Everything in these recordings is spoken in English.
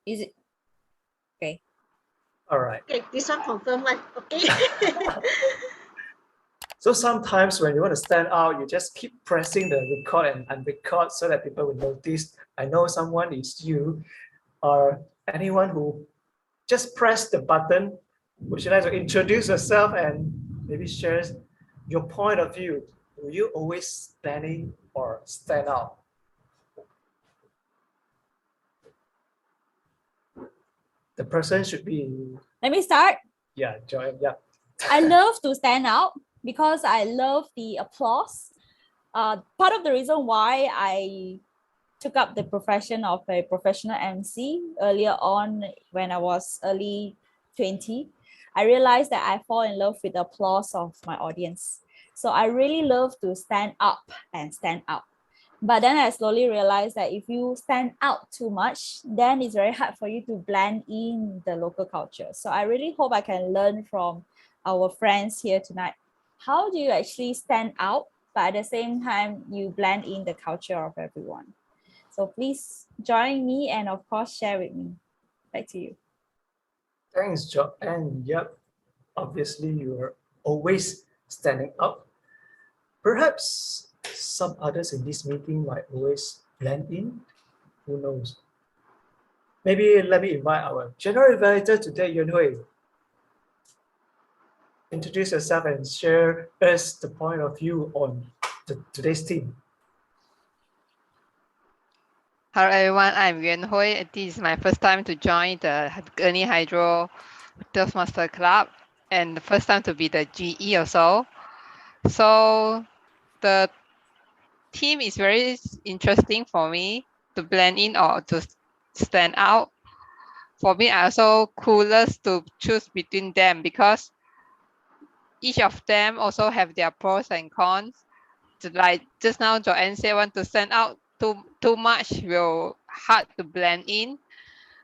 Is it okay? All right. Okay, this one confirm one. Okay. So sometimes when you want to stand out, you just keep pressing the record and unrecord so that people will notice. I know someone is you, or anyone who just press the button. Would you like to introduce yourself and maybe share your point of view? Will you always standing or stand out? The person should be, Let me start. yeah, Joanne, yeah. I love to stand out because I love the applause. Part of the reason why I took up the profession of a professional MC earlier on when I was early 20, I realized that I fall in love with the applause of my audience. So I really love to stand up and stand out. But then I slowly realized that if you stand out too much, then it's very hard for you to blend in the local culture. So I really hope I can learn from our friends here tonight. How do you actually stand out, but at the same time, you blend in the culture of everyone? So please join me and of course share with me. Back to you. Thanks, Joanne. Yep, obviously you're always standing up. Perhaps some others in this meeting might always blend in. Who knows? Maybe let me invite our general evaluator today, Yun Hui. Introduce yourself and share us the point of view on today's team. Hello everyone, I'm Yuan Hui. This is my first time to join the Gurney Hydro Toastmaster Club and the first time to be the GE also. So the team is very interesting for me to blend in or to stand out. For me, I also clueless to choose between them because each of them also have their pros and cons. Like just now, Joanne said, want to stand out too much will hard to blend in.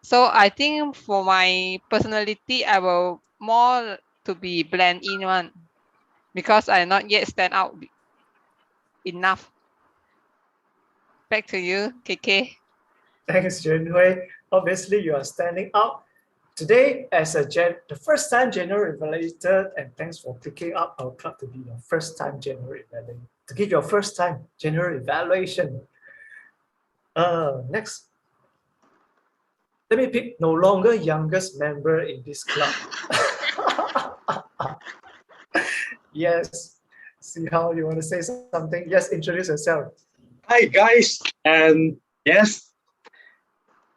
So I think for my personality, I will more to be blend in one because I not yet stand out enough. Back to you, KK. Thanks, Yun Hui. Obviously, you are standing out today as the first time general evaluator, and thanks for picking up our club to be your first time general evaluator, to give your first time general evaluation. Next, let me pick no longer youngest member in this club. Yes, see how you want to say something? Yes, introduce yourself. Hi guys, and yes,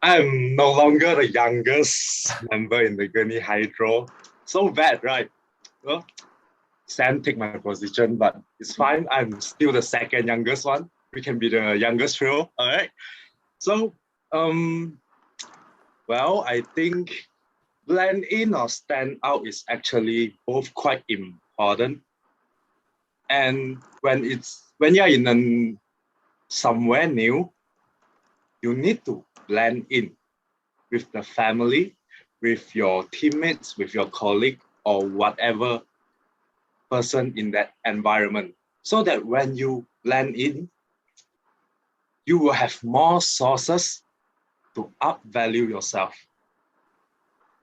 I'm no longer the youngest member in the Gurney Hydro. So bad, right? Well, Sam take my position, but it's fine. I'm still the second youngest one. We can be the youngest trio, all right? So, well, I think blend in or stand out is actually both quite important. And when you're in somewhere new, you need to blend in with the family, with your teammates, with your colleague, or whatever person in that environment. So that when you blend in, you will have more sources to up value yourself.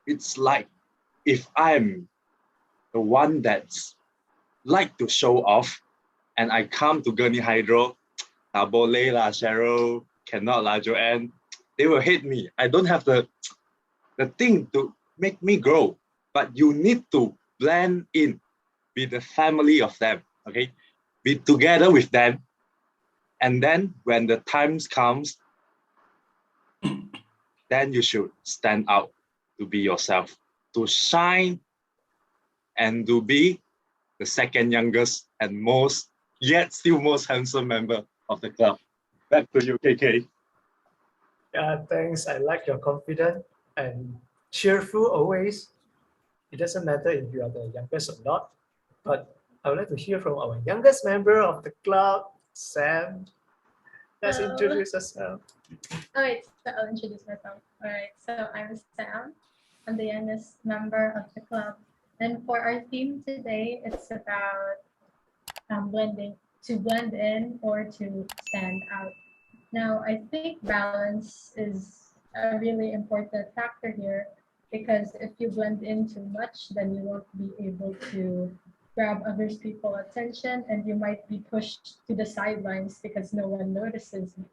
It's like if I'm the one that's like to show off and I come to Gurney Hydro, boleh lah, Cheryl, cannot lah, Joanne, they will hate me. I don't have the thing to make me grow, but you need to blend in with the family of them, okay? Be together with them. And then when the times comes, then you should stand out to be yourself, to shine and to be the second youngest and yet still most handsome member of the club. Back to you, KK. Yeah, thanks. I like your confidence and cheerful always. It doesn't matter if you are the youngest or not, but I would like to hear from our youngest member of the club, Sam. Let's introduce yourself. All right, so I'll introduce myself. All right, so I'm Sam. I'm the youngest member of the club. And for our theme today, it's about blend in or to stand out. Now, I think balance is a really important factor here, because if you blend in too much, then you won't be able to grab other people's attention, and you might be pushed to the sidelines because no one notices you.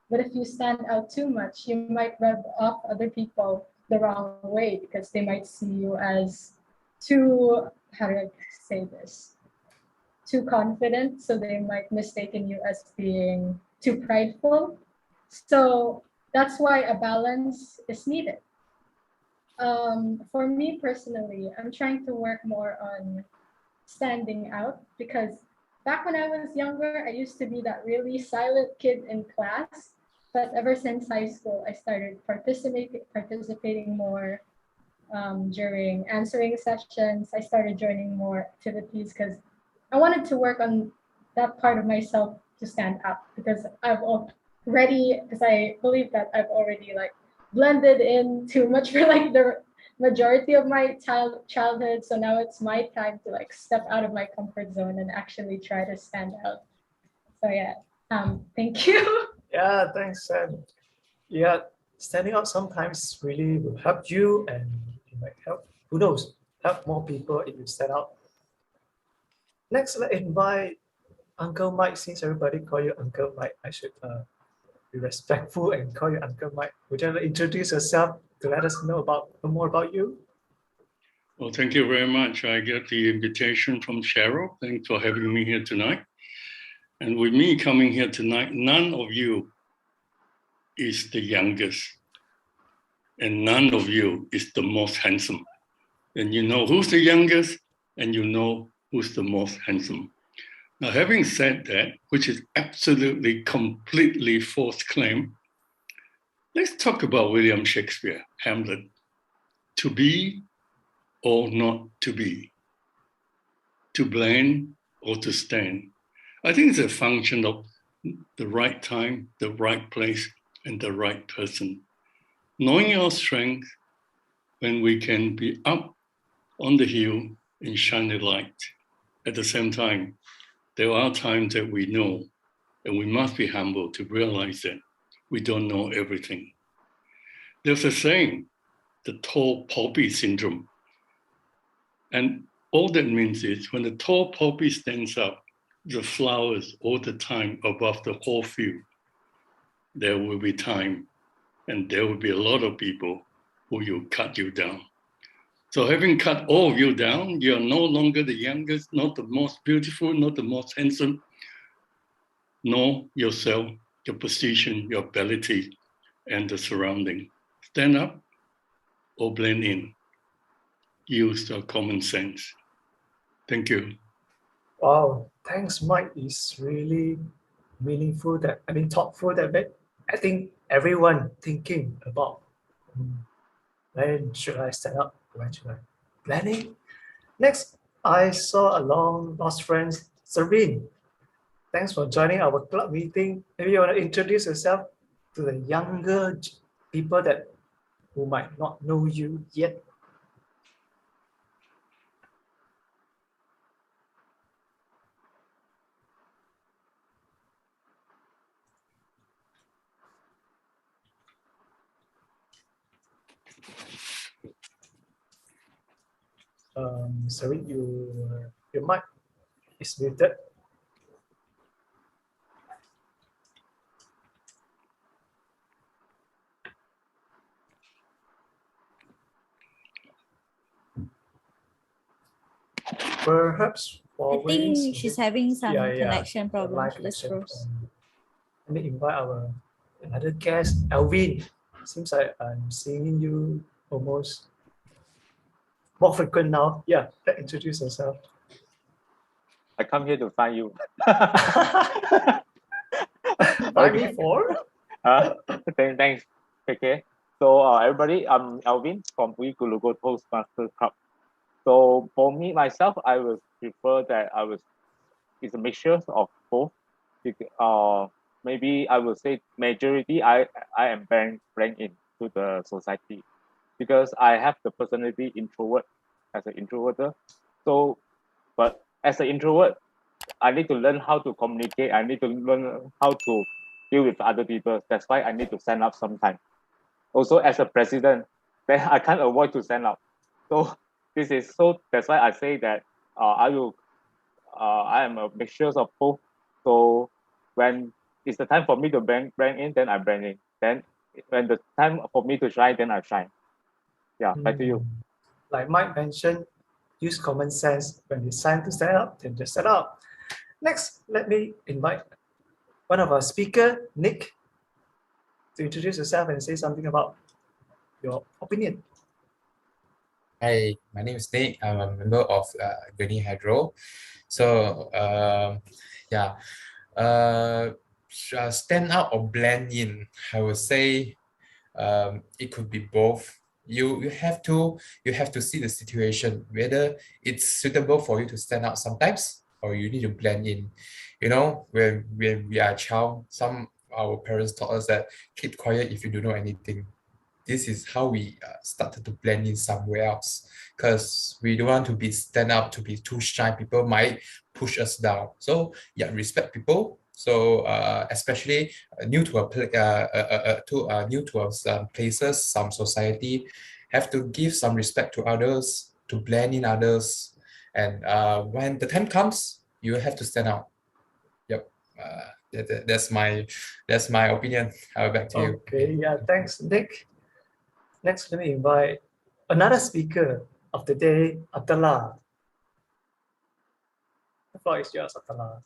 But if you stand out too much, you might rub off other people the wrong way because they might see you as too, how do I say this? Too confident, so they might mistaken you as being too prideful. So that's why a balance is needed. For me personally, I'm trying to work more on standing out, because back when I was younger, I used to be that really silent kid in class. But ever since high school, I started participating more during answering sessions. I started joining more activities because I wanted to work on that part of myself to stand out, because I believe that I've already like blended in too much for like the majority of my childhood. So now it's my time to like step out of my comfort zone and actually try to stand out. So yeah, thank you. Yeah, thanks, Sam. Yeah, standing out sometimes really will help you, and it might help, who knows, help more people if you stand out. Next, let's invite Uncle Mike. Since everybody call you Uncle Mike, I should be respectful and call you Uncle Mike. Would you like to introduce yourself to let us know more about you? Well, thank you very much. I get the invitation from Cheryl. Thanks for having me here tonight. And with me coming here tonight, none of you is the youngest, and none of you is the most handsome. And you know who's the youngest, and you know who's the most handsome. Now, having said that, which is absolutely, completely false claim, let's talk about William Shakespeare, Hamlet. To be or not to be, to blend or to stand. I think it's a function of the right time, the right place, and the right person. Knowing our strength when we can be up on the hill and shine the light. At the same time, there are times that we know, and we must be humble to realize that we don't know everything. There's a saying, the tall poppy syndrome. And all that means is when the tall poppy stands up, the flowers all the time above the whole field, there will be time, and there will be a lot of people who will cut you down. So having cut all of you down, you are no longer the youngest, not the most beautiful, not the most handsome. Know yourself, your position, your ability, and the surrounding. Stand up or blend in. Use your common sense. Thank you. Wow, thanks, Mike. It's really meaningful, thoughtful, that I think everyone thinking about when should I stand up, when should I planning. Next, I saw a long lost friend, Serene. Thanks for joining our club meeting. Maybe you want to introduce yourself to the younger people who might not know you yet. Sorry, your mic is muted. Perhaps I think she's having some connection problems. Let's close. Let me invite another guest, Alvin. Seems like I'm seeing you almost more frequent now. Yeah, introduce yourself. I come here to find you. Find me for? Thanks. Okay. So everybody, I'm Alvin from Uyghur Toastmasters Club. So for me myself, I would prefer that it's a mixture of both. Maybe I would say majority I am bring into the society, because I have the personality introvert as an introvert. So, but as an introvert, I need to learn how to communicate. I need to learn how to deal with other people. That's why I need to stand up sometimes. also as a president, then I can't avoid to stand out. So that's why I say that I am a mixture of both. So when it's the time for me to bring in, then I bring in. Then when the time for me to shine, then I shine. Yeah, back to you. Like Mike mentioned, use common sense. When it's time to stand up, then just stand up. Next, let me invite one of our speaker, Nick, to introduce yourself and say something about your opinion. Hi, my name is Nick. I'm a member of Gurney Hydro. So, stand out or blend in, I would say it could be both. You have to see the situation, whether it's suitable for you to stand out sometimes or you need to blend in. You know, when we are a child, our parents taught us that keep quiet if you don't know anything. This is how we started to blend in somewhere else, because we don't want to be stand up, to be too shy. People might push us down. So yeah, respect people. So especially new to some places, some society, have to give some respect to others, to blend in others, and when the time comes, you have to stand out. Yep. That's my opinion. Back to you. Okay, yeah, thanks, Nick. Next, let me invite another speaker of the day, Abdullah. The floor is yours, Abdullah.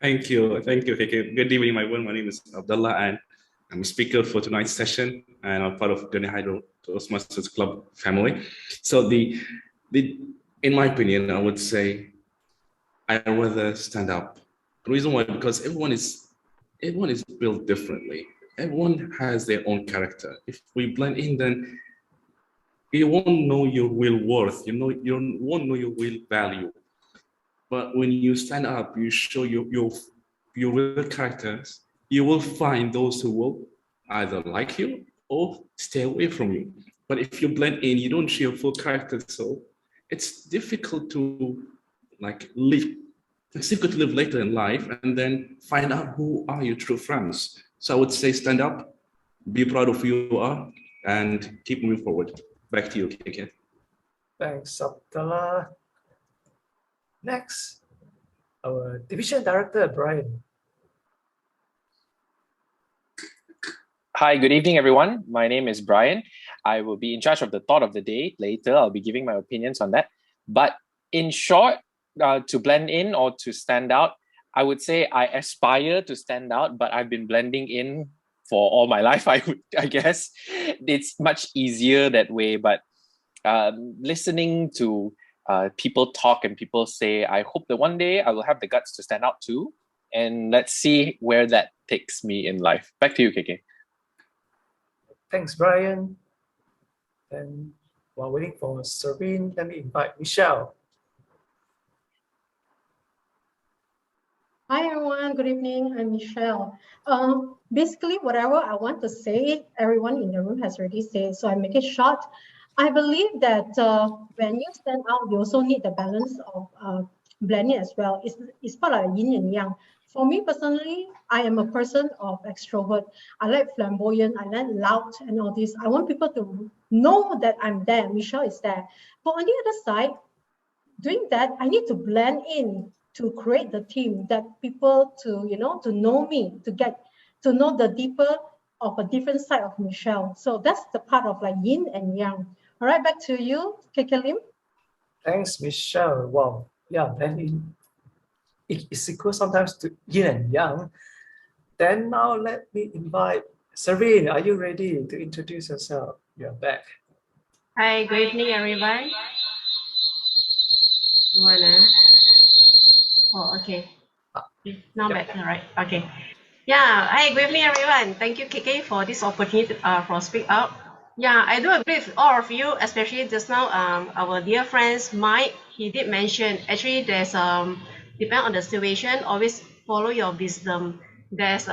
Thank you, KK. Good evening, everyone. My name is Abdullah, and I'm a speaker for tonight's session, and I'm part of Gurney Hydro Toastmasters Club family. So in my opinion, I would say I'd rather stand up. The reason why, because everyone is built differently. Everyone has their own character. If we blend in, then you won't know your real worth. You won't know your real value. But when you stand up, you show your real characters, you will find those who will either like you or stay away from you. But if you blend in, you don't show your full character, so it's difficult to live. It's difficult to live later in life and then find out who are your true friends. So I would say stand up, be proud of who you are, and keep moving forward. Back to you, KK. Thanks, Abdullah. Next, our division director, Brian. Hi, good evening, everyone. My name is Brian. I will be in charge of the thought of the day. Later, I'll be giving my opinions on that. But in short, to blend in or to stand out, I would say I aspire to stand out, but I've been blending in for all my life, I guess. It's much easier that way, but listening to people talk and people say, I hope that one day I will have the guts to stand out too. And let's see where that takes me in life. Back to you, KK. Thanks, Brian. And while waiting for Serene, let me invite Michelle. Hi everyone, good evening. I'm Michelle. Basically, whatever I want to say, everyone in the room has already said, so I make it short. I believe that when you stand out, you also need the balance of blending as well. It's part of yin and yang. For me personally, I am a person of extrovert. I like flamboyant, I like loud and all this. I want people to know that I'm there, Michelle is there. But on the other side, doing that, I need to blend in to create the team that people to know me, to get to know the deeper of a different side of Michelle. So that's the part of like yin and yang. All right, back to you, KK Lim. Thanks, Michelle. Wow, yeah, then it's equal sometimes to yin and yang. Then now let me invite Serene. Are you ready to introduce yourself? You're back. Hi, good evening, everyone. Oh, okay. Now Yeah. better, right? Okay. Yeah. Hi, good evening, everyone. Thank you, KK, for this opportunity for speak up. Yeah, I do agree with all of you, especially just now. Our dear friends Mike, he did mention actually there's depend on the situation. Always follow your wisdom. There's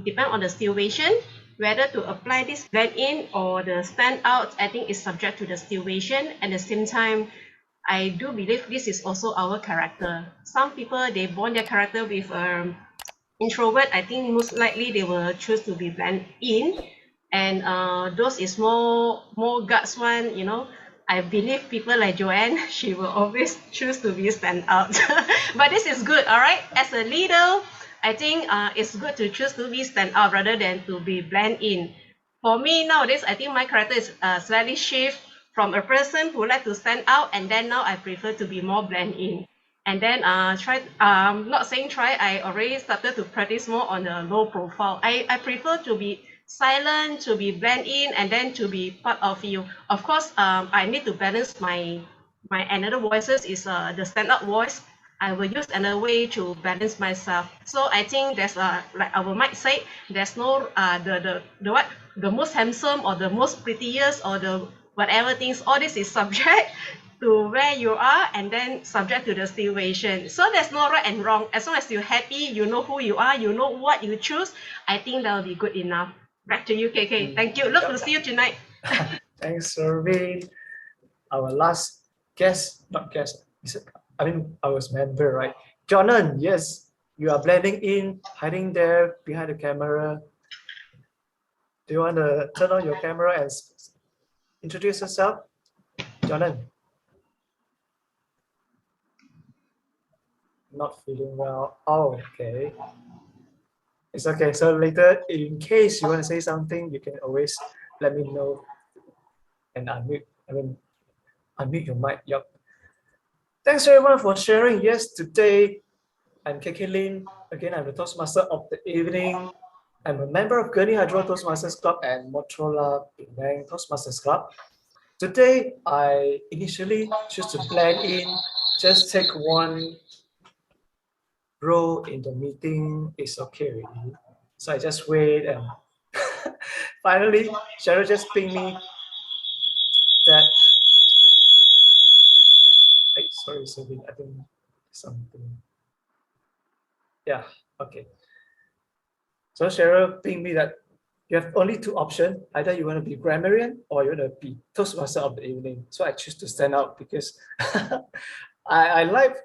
depend on the situation whether to apply this blend in or the stand out. I think is subject to the situation. At the same time, I do believe this is also our character. Some people, they born their character with introvert. I think most likely they will choose to be blend in. and those is more guts one, you know. I believe people like Joanne, she will always choose to be stand out. But this is good, all right? As a leader, I think it's good to choose to be stand out rather than to be blend in. For me nowadays, I think my character is slightly shift from a person who like to stand out, and then now I prefer to be more blend in. And then not saying try, I already started to practice more on the low profile. I prefer to be silent, to be blend in, and then to be part of you. Of course, I need to balance my another voices is the stand-up voice. I will use another way to balance myself. So I think there's like our might say, there's no the what the most handsome or the most prettiest or the whatever things. All this is subject to where you are and then subject to the situation. So there's no right and wrong. As long as you're happy, you know who you are, you know what you choose, I think that'll be good enough. Back to you, KK. Thank you. Look to see you tonight. Thanks, Irvin. Our last guest, not guest, I mean, our member, right? Jonan, yes, you are blending in, hiding there behind the camera. Do you want to turn on your camera and introduce yourself? Jonan? Not feeling well. Oh, okay. It's okay. So later, in case you want to say something, you can always let me know and unmute your mic. Yep. Thanks everyone for sharing. Yes, today I'm KK Lin. Again, I'm the Toastmaster of the evening. I'm a member of Gurney Hydro Toastmasters Club and Motorola Penang Toastmasters Club. Today, I initially choose to blend in, just take one role in the meeting is okay already. So I just wait and finally, Cheryl just pinged me that, hey, sorry, I think something. Yeah, okay. So Cheryl pinged me that you have only two options. Either you want to be grammarian or you want to be Toastmaster of the evening. So I choose to stand out because I like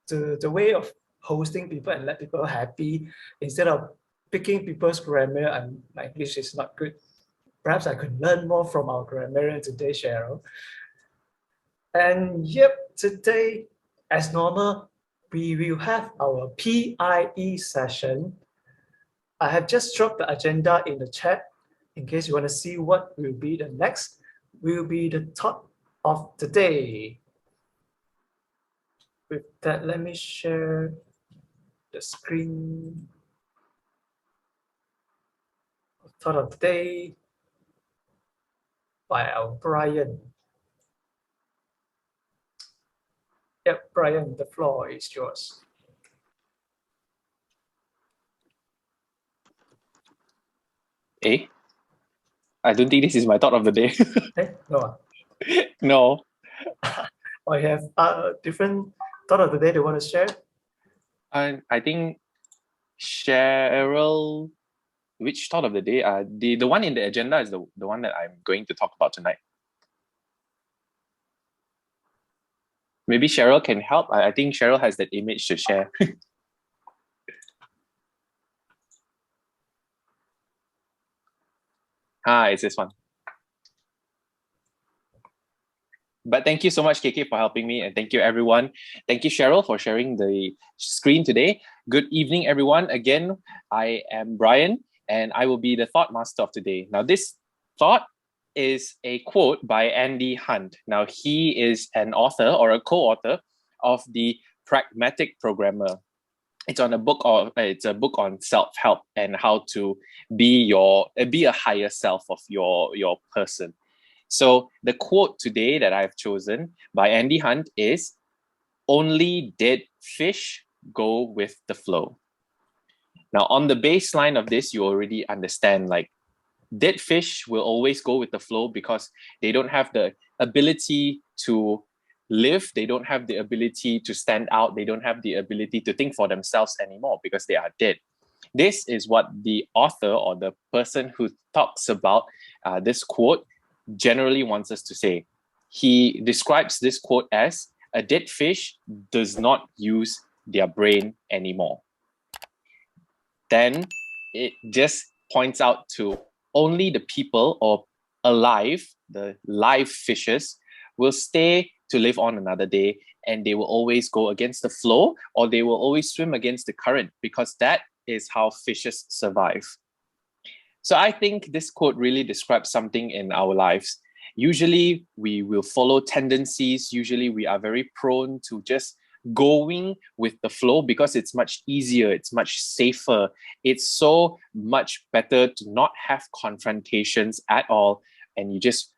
the way of hosting people and let people happy instead of picking people's grammar and my English is not good. Perhaps I could learn more from our grammarian today, Cheryl. And yep, today, as normal, we will have our PIE session. I have just dropped the agenda in the chat in case you want to see what will be the next, will be the thought of the day. With that, let me share the screen. Thought of the day by our Brian. Yep, Brian, the floor is yours. Eh? I don't think this is my thought of the day. Hey, no. No. I have different thought of the day they want to share. I think Cheryl, which thought of the day? The one in the agenda is the one that I'm going to talk about tonight. Maybe Cheryl can help. I think Cheryl has that image to share. It's this one. But thank you so much, KK, for helping me. And thank you, everyone. Thank you, Cheryl, for sharing the screen today. Good evening, everyone. Again, I am Brian, and I will be the thought master of today. Now, this thought is a quote by Andy Hunt. Now, he is an author or a co-author of the Pragmatic Programmer. It's on a book, or it's a book on self-help and how to be a higher self of your person. So the quote today that I've chosen by Andy Hunt is, "Only dead fish go with the flow." Now, on the baseline of this, you already understand, like, dead fish will always go with the flow because they don't have the ability to live. They don't have the ability to stand out. They don't have the ability to think for themselves anymore because they are dead. This is what the author or the person who talks about this quote generally wants us to say. He describes this quote as, "A dead fish does not use their brain anymore." Then it just points out to only the people or alive, the live fishes, will stay to live on another day, and they will always go against the flow, or they will always swim against the current, because that is how fishes survive. So I think this quote really describes something in our lives. Usually we will follow tendencies. Usually we are very prone to just going with the flow because it's much easier, it's much safer. It's so much better to not have confrontations at all, and you just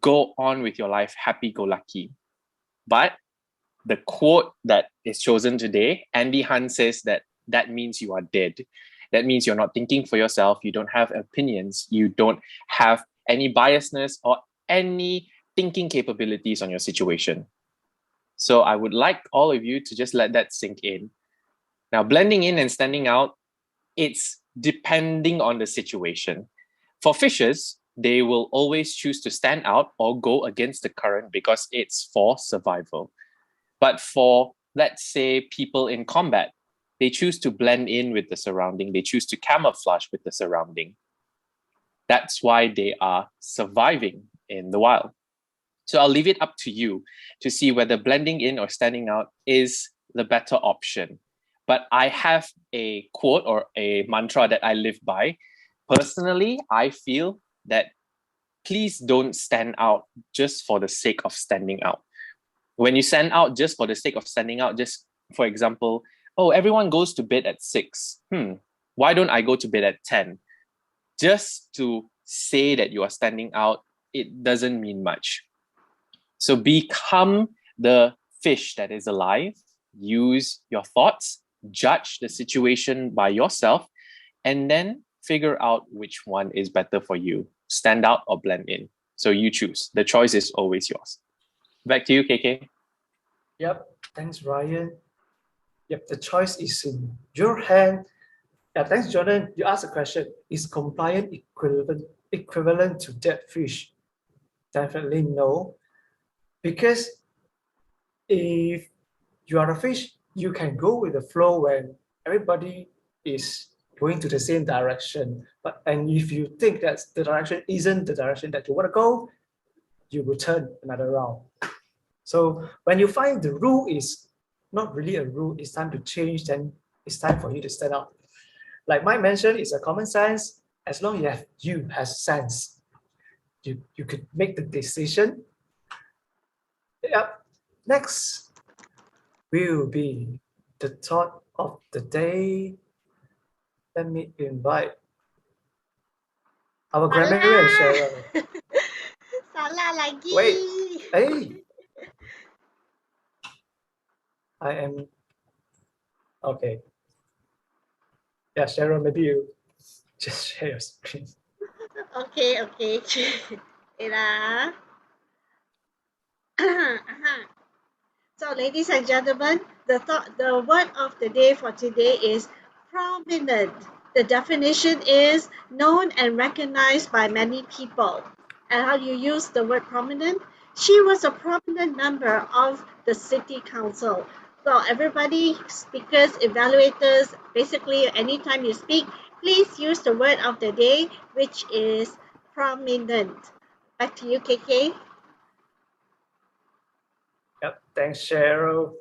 go on with your life happy-go-lucky. But the quote that is chosen today, Andy Hunt says that means you are dead. That means you're not thinking for yourself. You don't have opinions. You don't have any biasness or any thinking capabilities on your situation. So I would like all of you to just let that sink in. Now, blending in and standing out, it's depending on the situation. For fishes, they will always choose to stand out or go against the current because it's for survival. But for, let's say, people in combat, they choose to blend in with the surrounding. They choose to camouflage with the surrounding. That's why they are surviving in the wild. So I'll leave it up to you to see whether blending in or standing out is the better option. But I have a quote or a mantra that I live by. Personally, I feel that please don't stand out just for the sake of standing out. When you stand out just for the sake of standing out, just for example, oh, everyone goes to bed at 6. Why don't I go to bed at 10? Just to say that you are standing out, it doesn't mean much. So become the fish that is alive, use your thoughts, judge the situation by yourself, and then figure out which one is better for you, stand out or blend in. So you choose. The choice is always yours. Back to you, KK. Yep, thanks, Ryan. Yep, the choice is in your hand. Yeah, thanks, Jordan. You asked a question. Is compliant equivalent to dead fish? Definitely no. Because if you are a fish, you can go with the flow when everybody is going to the same direction. And if you think that the direction isn't the direction that you want to go, you will turn another round. So when you find the rule is not really a rule, it's time to change, then it's time for you to stand out. Like Mike mentioned, it's a common sense. As long as you have sense, you could make the decision. Yep. Next will be the thought of the day. Let me invite our grammarian, Cheryl. Salah lagi. Wait, hey. I am, okay. Yeah, Cheryl, maybe you just share your screen. Okay. Wait ah. So, ladies and gentlemen, the word of the day for today is prominent. The definition is known and recognized by many people. And how you use the word prominent? She was a prominent member of the city council. So everybody, speakers, evaluators, basically anytime you speak, please use the word of the day, which is prominent. Back to you, KK. Yep, thanks, Cheryl.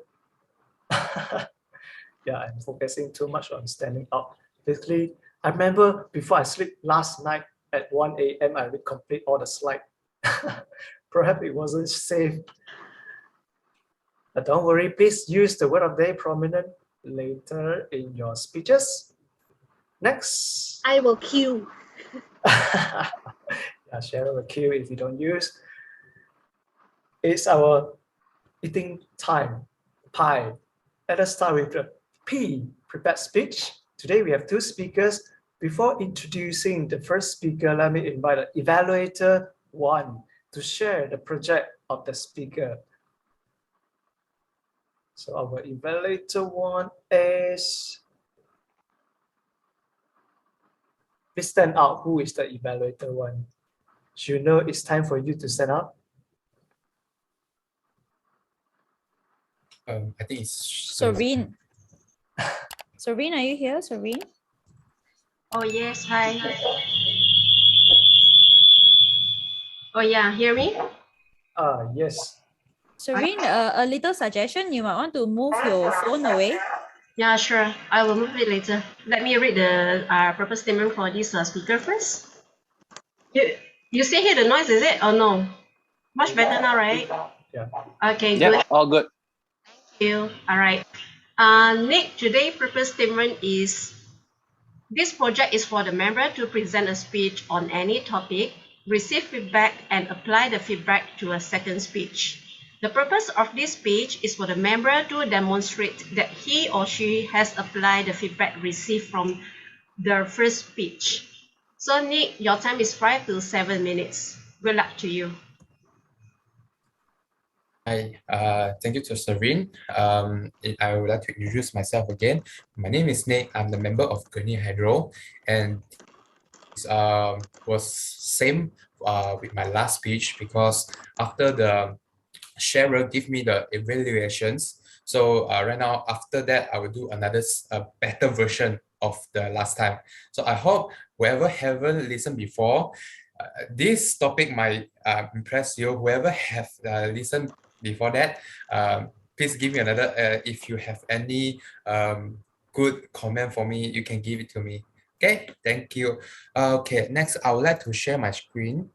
Yeah, I'm focusing too much on standing up. Basically, I remember before I sleep last night at 1 a.m., I would complete all the slides. Perhaps it wasn't safe. But don't worry, please use the word of the day prominent later in your speeches. Next. I will cue. Yeah, Cheryl will cue if you don't use. It's our eating time, pie. Let us start with the P, prepared speech. Today we have two speakers. Before introducing the first speaker, let me invite the evaluator 1 to share the project of the speaker. So our evaluator 1 is, please stand out. Who is the evaluator 1? You know it's time for you to stand up. I think it's Serene. Serene, are you here, Serene? Oh yes, hi. Oh yeah, hear me? Yes. Serene, a little suggestion, you might want to move your phone away. Yeah, sure. I will move it later. Let me read the purpose statement for this speaker first. You still hear the noise, is it? Oh no. Much better now, right? Yeah. Okay, Yeah, good. all good. Thank you. All right. Nick, today's purpose statement is this project is for the member to present a speech on any topic, receive feedback, and apply the feedback to a second speech. The purpose of this speech is for the member to demonstrate that he or she has applied the feedback received from the first speech. So Nick, your time is 5 to 7 minutes. Good luck to you. Hi, thank you to Serene. I would like to introduce myself again. My name is Nick. I'm the member of Gurney Hydro, and was same with my last speech because after the sharer give me the evaluations, so right now after that I will do another better version of the last time. So I hope whoever haven't listened before, this topic might impress you. Whoever have listened before that, please give me another. If you have any good comment for me, you can give it to me. Okay, thank you. Okay, next I would like to share my screen.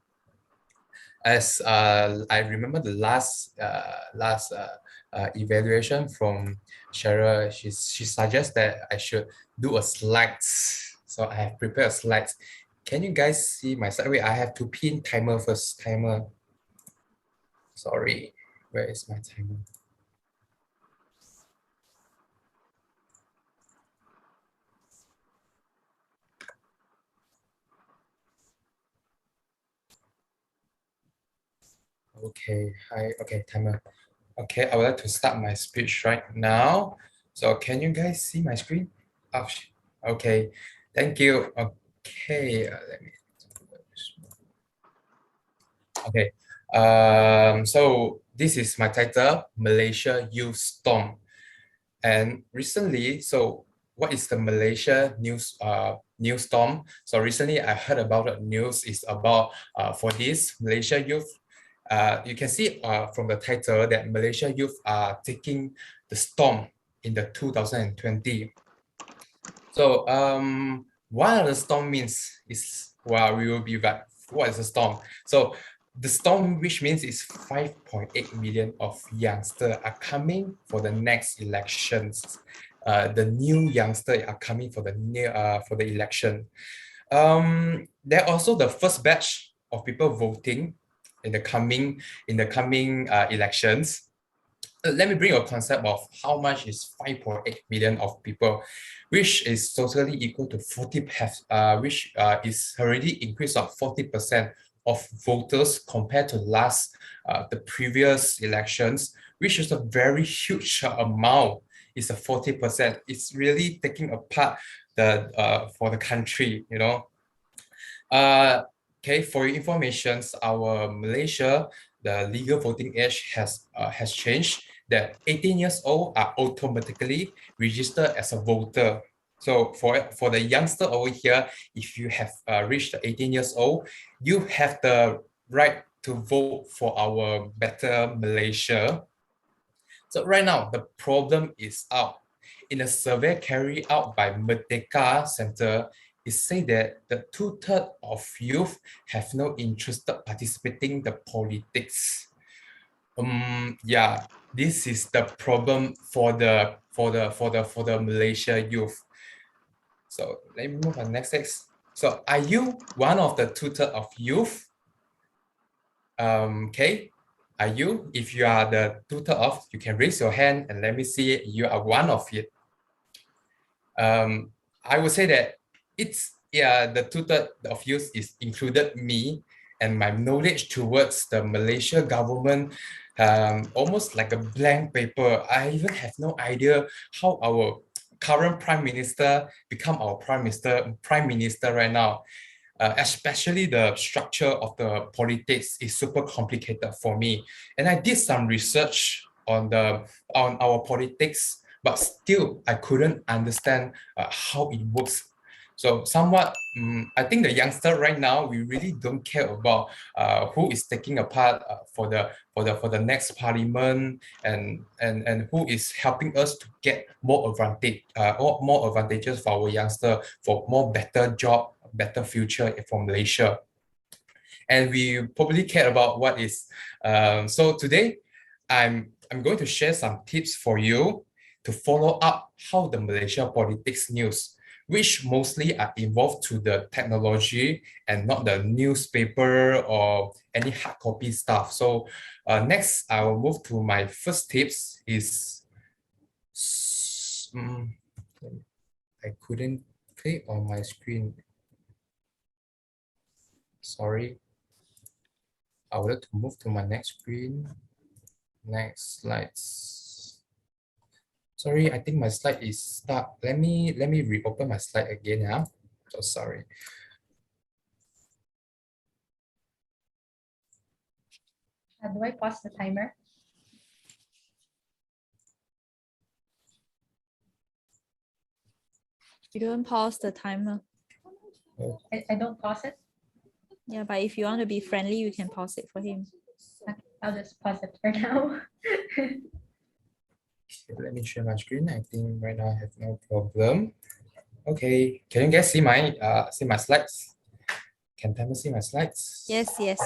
As I remember the last evaluation from Cheryl, she suggests that I should do a slides. So I have prepared slides. Can you guys see my slide? Wait, I have to pin timer first. Timer. Sorry, where is my timer? Okay, okay, timer. Okay, I would like to start my speech right now. So can you guys see my screen? Oh, okay, thank you. Okay, let me. Okay, so this is my title, Malaysia Youth Storm. And recently, so what is the Malaysia news storm? So recently I heard about the news is about for this Malaysia youth. You can see from the title that Malaysia youth are taking the storm in the 2020. So what the storm means is, well, we will be back. What is a storm? So the storm, which means is 5.8 million of youngsters are coming for the next elections. The new youngsters are coming for the election. They're also the first batch of people voting in the coming elections. Let me bring a concept of how much is 5.8 million of people, which is totally equal to 40, which is already increase of 40% of voters compared to the previous elections, which is a very huge amount. It's a 40%. It's really taking apart for the country, you know. Okay, for your information, our Malaysia, the legal voting age has changed, that 18 years old are automatically registered as a voter. So for the youngster over here, if you have reached 18 years old, you have the right to vote for our better Malaysia. So right now, the problem is out. In a survey carried out by Merdeka Center, it says that the 2/3 of youth have no interest in participating in the politics. Yeah, this is the problem for the Malaysia youth. So let me move on next. So are you one of the 2/3 of youth? Okay, are you? If you are the 2/3 of, you can raise your hand and let me see you are one of it. I would say that the 2/3 of youth is included me, and my knowledge towards the Malaysia government almost like a blank paper. I even have no idea how our current prime minister become our prime minister right now. Especially the structure of the politics is super complicated for me. And I did some research on our politics, but still I couldn't understand how it works. So somewhat, I think the youngster right now, we really don't care about who is taking a part for the next parliament and who is helping us to get more advantages for our youngster, for more better job, better future for Malaysia. And we probably care about what is. So today, I'm going to share some tips for you to follow up how the Malaysia politics news, which mostly are involved to the technology and not the newspaper or any hard copy stuff. So next, I will move to my first tips is, I couldn't click on my screen. Sorry. I would like to move to my next screen. Next slides. Sorry, I think my slide is stuck. Let me reopen my slide again. Yeah. So sorry. Do I pause the timer? You don't pause the timer. I don't pause it. Yeah, but if you want to be friendly, you can pause it for him. Okay, I'll just pause it for now. Okay, let me share my screen. I think right now I have no problem. Okay, can you guys see my slides? Can Tammy see my slides? Yes, yes.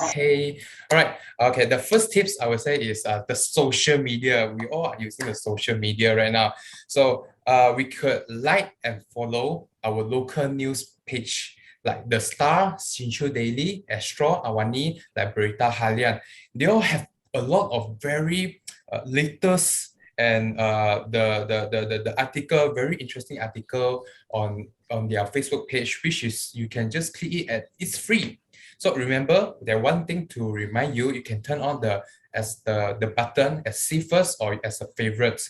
Okay. All right. Okay. The first tips I would say is the social media. We all are using the social media right now. So we could like and follow our local news page like The Star, Sinchu Daily, Astro, Awani, like Berita Halian. They all have a lot of very latest and the article, very interesting article on their Facebook page, which is you can just click it and it's free. So remember, there's one thing to remind you, you can turn on the button as see first or as a favorite,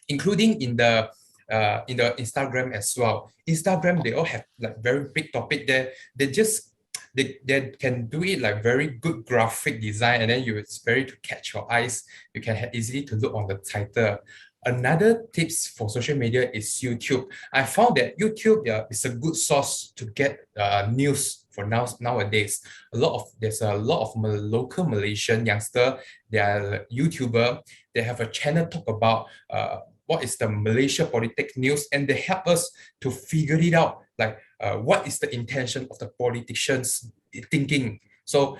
including in the Instagram as well. Instagram, they all have like very big topic there. They can do it like very good graphic design, and then it's very to catch your eyes. You can easily to look on the title. Another tips for social media is YouTube. I found that YouTube is a good source to get news for nowadays. There's a lot of local Malaysian youngster. They are YouTuber. They have a channel talk about what is the Malaysia politics news, and they help us to figure it out. Like what is the intention of the politicians thinking? So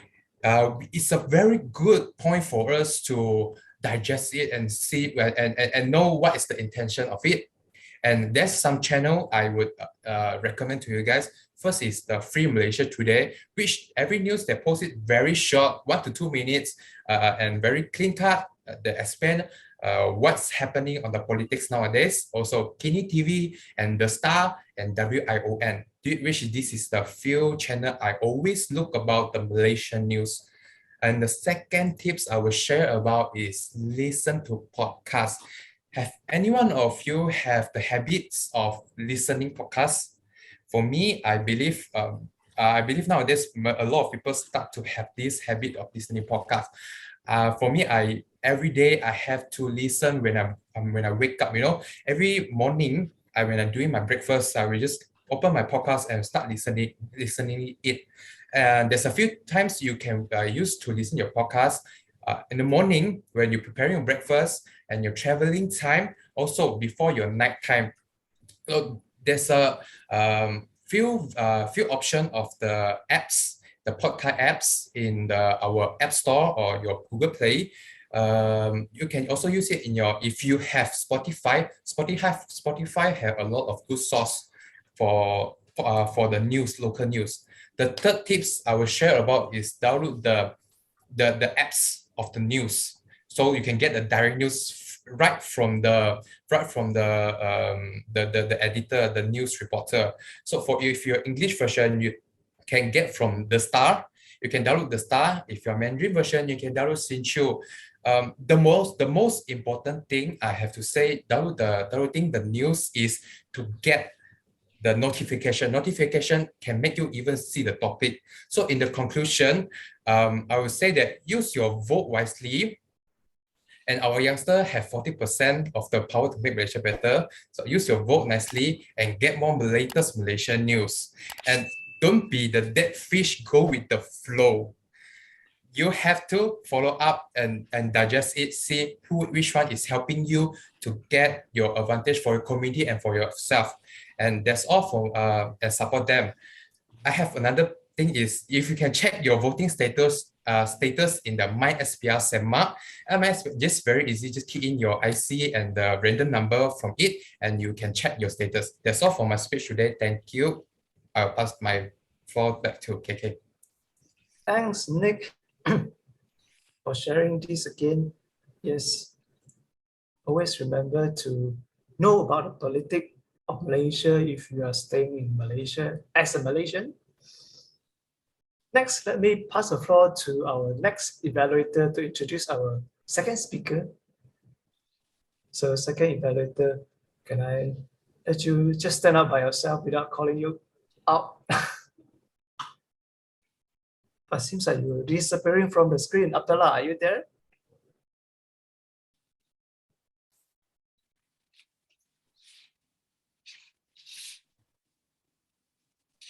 it's a very good point for us to digest it and see and know what is the intention of it. And there's some channel I would recommend to you guys. First is the Free Malaysia Today, which every news they post it very short, 1 to 2 minutes, and very clean cut. They explain what's happening on the politics nowadays. Also, Kini TV and The Star and WION, which this is the few channel I always look about the Malaysian news. And the second tips I will share about is listen to podcasts. Have anyone of you have the habits of listening podcasts? For me, I believe nowadays a lot of people start to have this habit of listening podcasts. For me, every day I have to listen when I wake up. You know, every morning when I'm doing my breakfast, I will just open my podcast and start listening it. And there's a few times you can use to listen your podcast in the morning when you're preparing your breakfast and your traveling time, also before your night time. So there's a few option of the apps, the podcast apps in our App Store or your Google Play. You can also use it in if you have Spotify. Spotify have a lot of good source for the news, local news. The third tips I will share about is download the apps of the news, so you can get the direct news right from the editor, the news reporter. So if you're English version, you can get from The Star. You can download The Star. If you're Mandarin version, you can download Sinchu. The most important thing I have to say, downloading the news is to get the notification. Notification can make you even see the topic. So in the conclusion, I would say that use your vote wisely And our youngster have 40% of the power to make Malaysia better. So use your vote nicely and get more latest Malaysian news. And don't be the dead fish, go with the flow. You have to follow up and digest it, see which one is helping you to get your advantage for your community and for yourself. And that's all for and support them. I have another thing is if you can check your voting status in the My SPR SEMA, just very easy, just key in your IC and the random number from it and you can check your status. That's all for my speech today. Thank you. I'll pass my floor back to KK. Thanks, Nick, for sharing this again. Yes, always remember to know about the politics of Malaysia if you are staying in Malaysia as a Malaysian. Next, let me pass the floor to our next evaluator to introduce our second speaker. So second evaluator, can I let you just stand up by yourself without calling you out? But it seems like you're disappearing from the screen. Abdullah, are you there?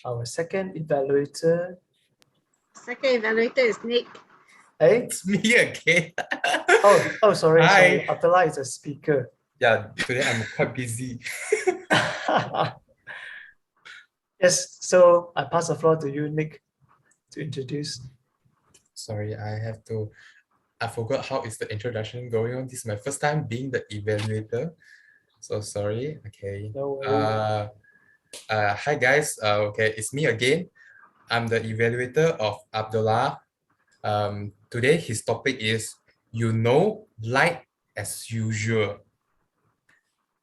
Our second evaluator. Second evaluator is Nick. Hey? It's me again. Sorry. Hi. Abdullah is a speaker. Yeah, today I'm quite busy. Yes, so I pass the floor to you, Nick, to introduce. Sorry, I forgot how is the introduction going on. This is my first time being the evaluator. So sorry. Okay. No worries. Hi guys. Okay, it's me again. I'm the evaluator of Abdullah. Today his topic is like as usual.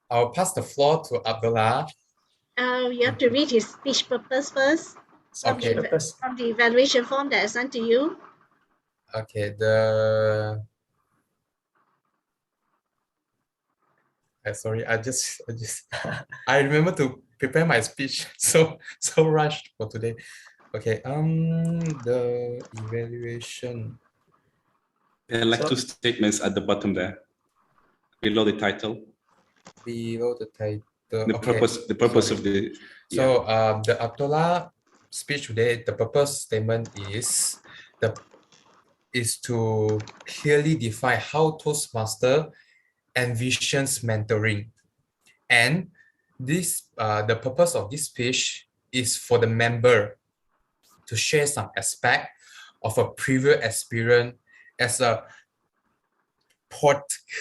I'll pass the floor to Abdullah. You have to read his speech purpose first. From the evaluation form that I sent to you. Okay, sorry, I remember to prepare my speech so rushed for today. Okay, the evaluation. There are like two statements at the bottom there, below the title. Below the title. The purpose of the. So the Abdullah speech today, the purpose statement is to clearly define how Toastmaster envisions mentoring, and the purpose of this speech is for the member to share some aspect of a previous experience as a protege.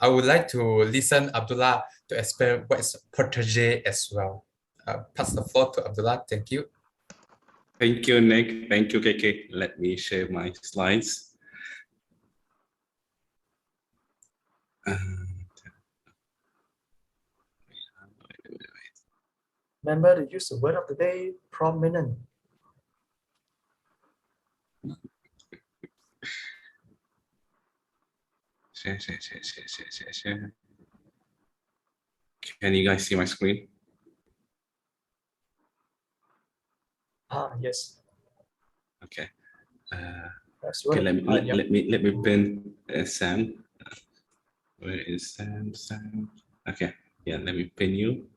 I would like to listen Abdullah to explain what is protege as well. Pass the floor to Abdullah. Thank you. Thank you, Nick. Thank you, KK. Let me share my slides. Remember to use the word of the day, prominent. Share. Can you guys see my screen? Yes. Okay. Okay, let me pin Sam. Where is Sam? Okay. Yeah, let me pin you.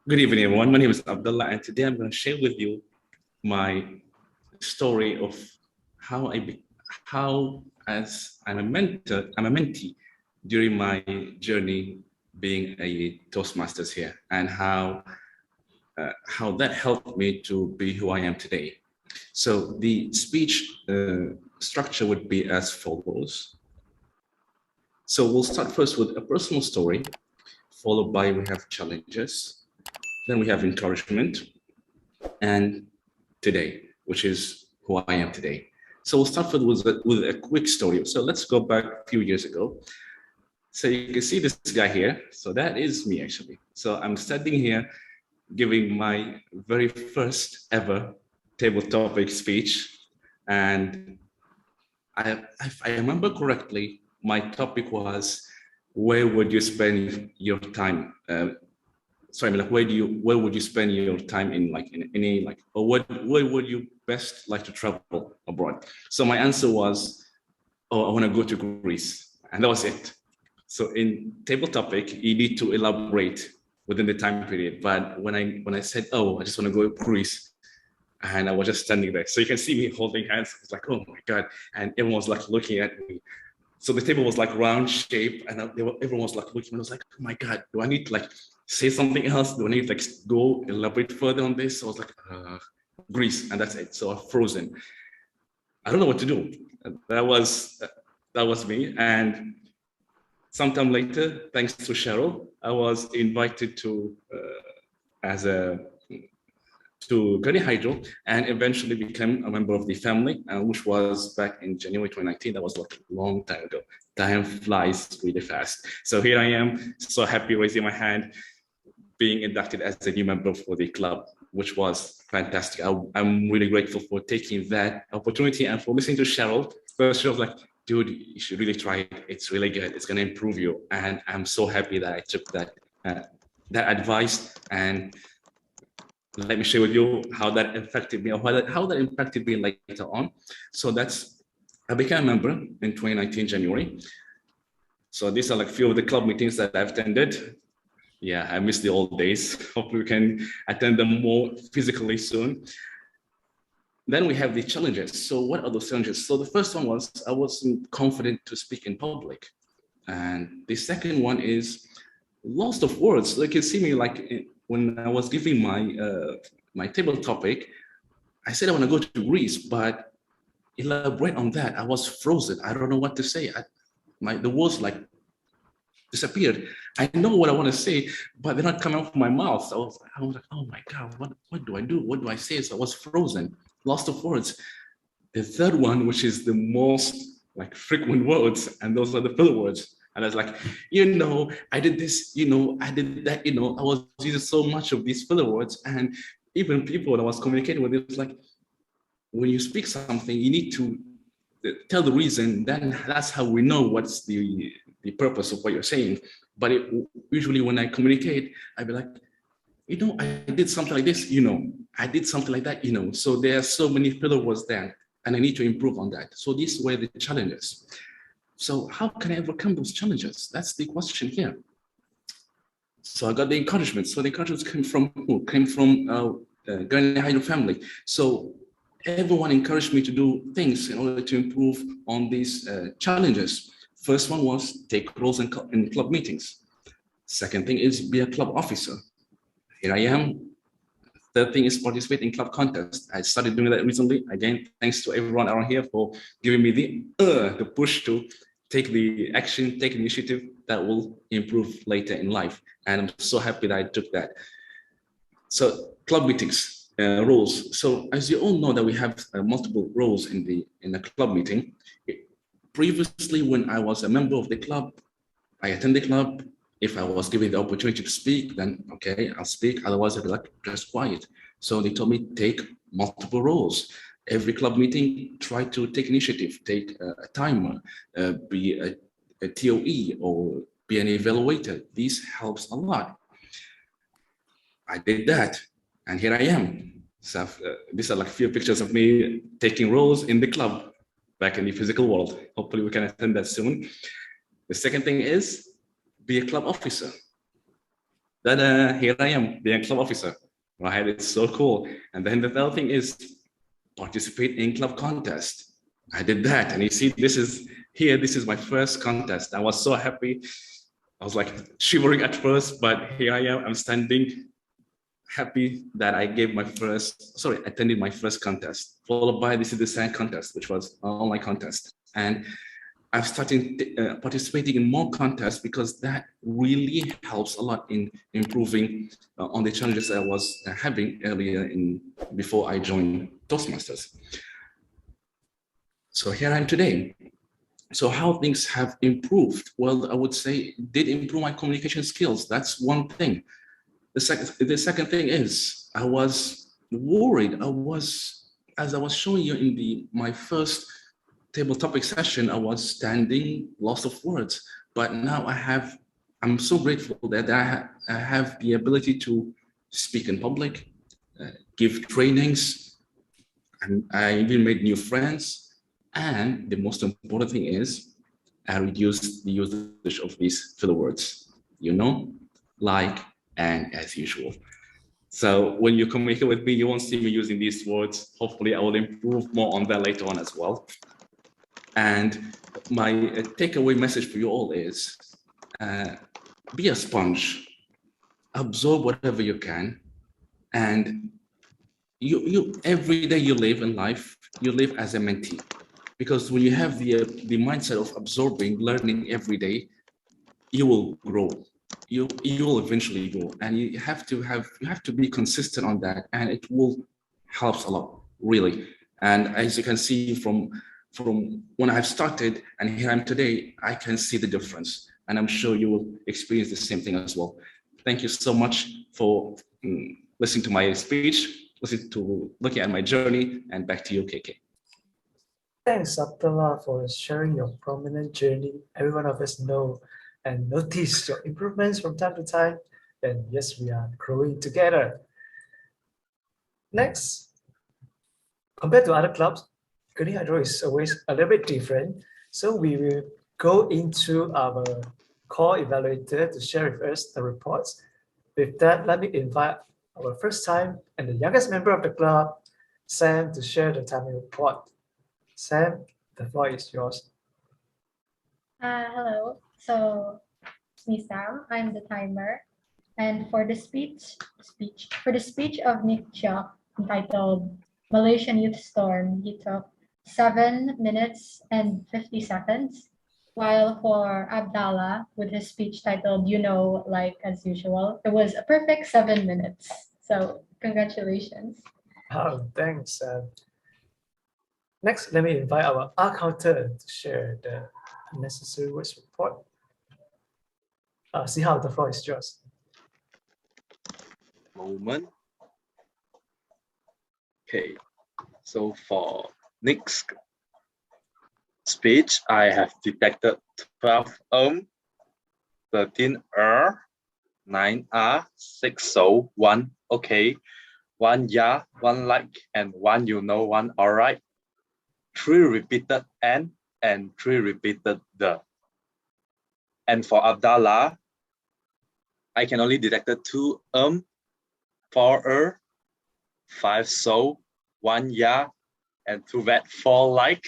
Good evening, everyone. My name is Abdullah, and today I'm going to share with you my story of how as I'm a mentee during my journey being a Toastmasters here, and how that helped me to be who I am today. So the speech structure would be as follows. So we'll start first with a personal story, followed by we have challenges, then we have encouragement, and today, which is who I am today. So we'll start with a quick story. So let's go back a few years ago. So you can see this guy here. So that is me actually. So I'm standing here giving my very first ever table topic speech. And if I remember correctly, my topic was, where would you spend your time? Where would you spend your time in any or where would you best like to travel abroad? So my answer was, oh, I want to go to Greece, and that was it. So in table topic, you need to elaborate within the time period. But when I said, oh, I just want to go to Greece, and I was just standing there. So you can see me holding hands. It's like, oh my God. And everyone was like looking at me. So the table was like round shape, and everyone was like looking. I was like, oh my God, do I need to like say something else? Do I need to like go elaborate further on this? So I was like, Greece, and that's it. So I'm frozen. I don't know what to do. That was me. And sometime later, thanks to Cheryl, I was invited to Gurney Hydro, and eventually became a member of the family, which was back in January 2019. That was like a long time ago. Time flies really fast. So here I am, so happy, raising my hand, being inducted as a new member for the club, which was fantastic. I'm really grateful for taking that opportunity and for listening to Cheryl. First, she was like, dude, you should really try it. It's really good. It's going to improve you. And I'm so happy that I took that advice, and let me share with you how that affected me, or how that impacted me later on. So I became a member in 2019, January. So these are like few of the club meetings that I've attended. Yeah, I miss the old days. Hopefully we can attend them more physically soon. Then we have the challenges. So what are those challenges? So the first one was, I wasn't confident to speak in public. And the second one is loss of words. So you can see me like when I was giving my table topic, I said I want to go to Greece, but elaborate on that. I was frozen. I don't know what to say. The words like disappeared. I know what I want to say, but they're not coming out of my mouth. I was like, oh my God, what do I do? What do I say? So I was frozen, lost of words. The third one, which is the most like frequent words, and those are the filler words. And I was like, I did this, I did that, I was using so much of these filler words. And even people that I was communicating with, it was like, when you speak something, you need to tell the reason, then that's how we know what's the purpose of what you're saying. But usually when I communicate, I'd be like, I did something like this, I did something like that, So there are so many filler words there, and I need to improve on that. So these were the challenges. So how can I overcome those challenges? That's the question here. So I got the encouragement. So the encouragement came from who? Came from Gurney Hydro family. So everyone encouraged me to do things in order to improve on these challenges. First one was take roles in club meetings. Second thing is be a club officer. Here I am. Third thing is participate in club contests. I started doing that recently. Again, thanks to everyone around here for giving me the push to take the action, take initiative that will improve later in life. And I'm so happy that I took that. So club meetings, roles. So as you all know that we have multiple roles in a club meeting. Previously, when I was a member of the club, I attend the club. If I was given the opportunity to speak, then okay, I'll speak. Otherwise, I'd be like, just quiet. So they told me take multiple roles. Every club meeting, try to take initiative, take a timer, be a TOE or be an evaluator. This helps a lot. I did that, and here I am. So these are like a few pictures of me taking roles in the club back in the physical world. Hopefully we can attend that soon. The second thing is be a club officer. Then here I am, being a club officer. Right, it's so cool. And then the third thing is participate in club contest. I did that, and you see, this is my first contest. I was so happy. I was like shivering at first, but here I am. I'm standing happy that I attended my first contest, followed by this is the second contest, which was an online contest. And I've started participating in more contests because that really helps a lot in improving on the challenges I was having earlier before I joined Toastmasters. So here I am today. So how things have improved? Well, I would say did improve my communication skills. That's one thing. The second thing is I was worried. As I was showing you in my first table topic session, I was standing lots of words, but now I'm so grateful that I have the ability to speak in public, give trainings, and I even made new friends. And the most important thing is I reduced the usage of these filler words, like, and, as usual. So when you communicate with me, you won't see me using these words. Hopefully I will improve more on that later on as well. And my takeaway message for you all is be a sponge, absorb whatever you can, and you every day you live in life, you live as a mentee. Because when you have the mindset of absorbing, learning every day, you will grow. You will eventually grow, and you have to be consistent on that, and it will helps a lot, really. And as you can see from when I've started and here I am today, I can see the difference, and I'm sure you will experience the same thing as well. Thank you so much for listening to my speech, looking at my journey, and back to you, KK. Thanks, Abdullah, for sharing your prominent journey. Every one of us know and notice your improvements from time to time. And yes, we are growing together. Next, compared to other clubs, Gurney Hydro is always a little bit different. So we will go into our core evaluator to share with us the reports. With that, let me invite our first time and the youngest member of the club, Sam, to share the timing report. Sam, the floor is yours. Hello. So it's me, Sam. I'm the timer. And for the speech of Nick Chia entitled Malaysian Youth Storm, he took 7 minutes and 50 seconds. While for Abdallah, with his speech titled, like as usual, it was a perfect 7 minutes. So congratulations. Oh, thanks. Next, let me invite our accountant to share the unnecessary words report. Sihal, the floor is yours. Moment. Okay, so for next speech, I have detected 12 , 13 , 9 , 6 so, 1 okay, 1 yeah, 1 like, and 1 1 alright, 3 repeated and 3 repeated the. And for Abdallah, I can only detect 2 4 , 5 so, 1 yeah, and 2 that, 4 like,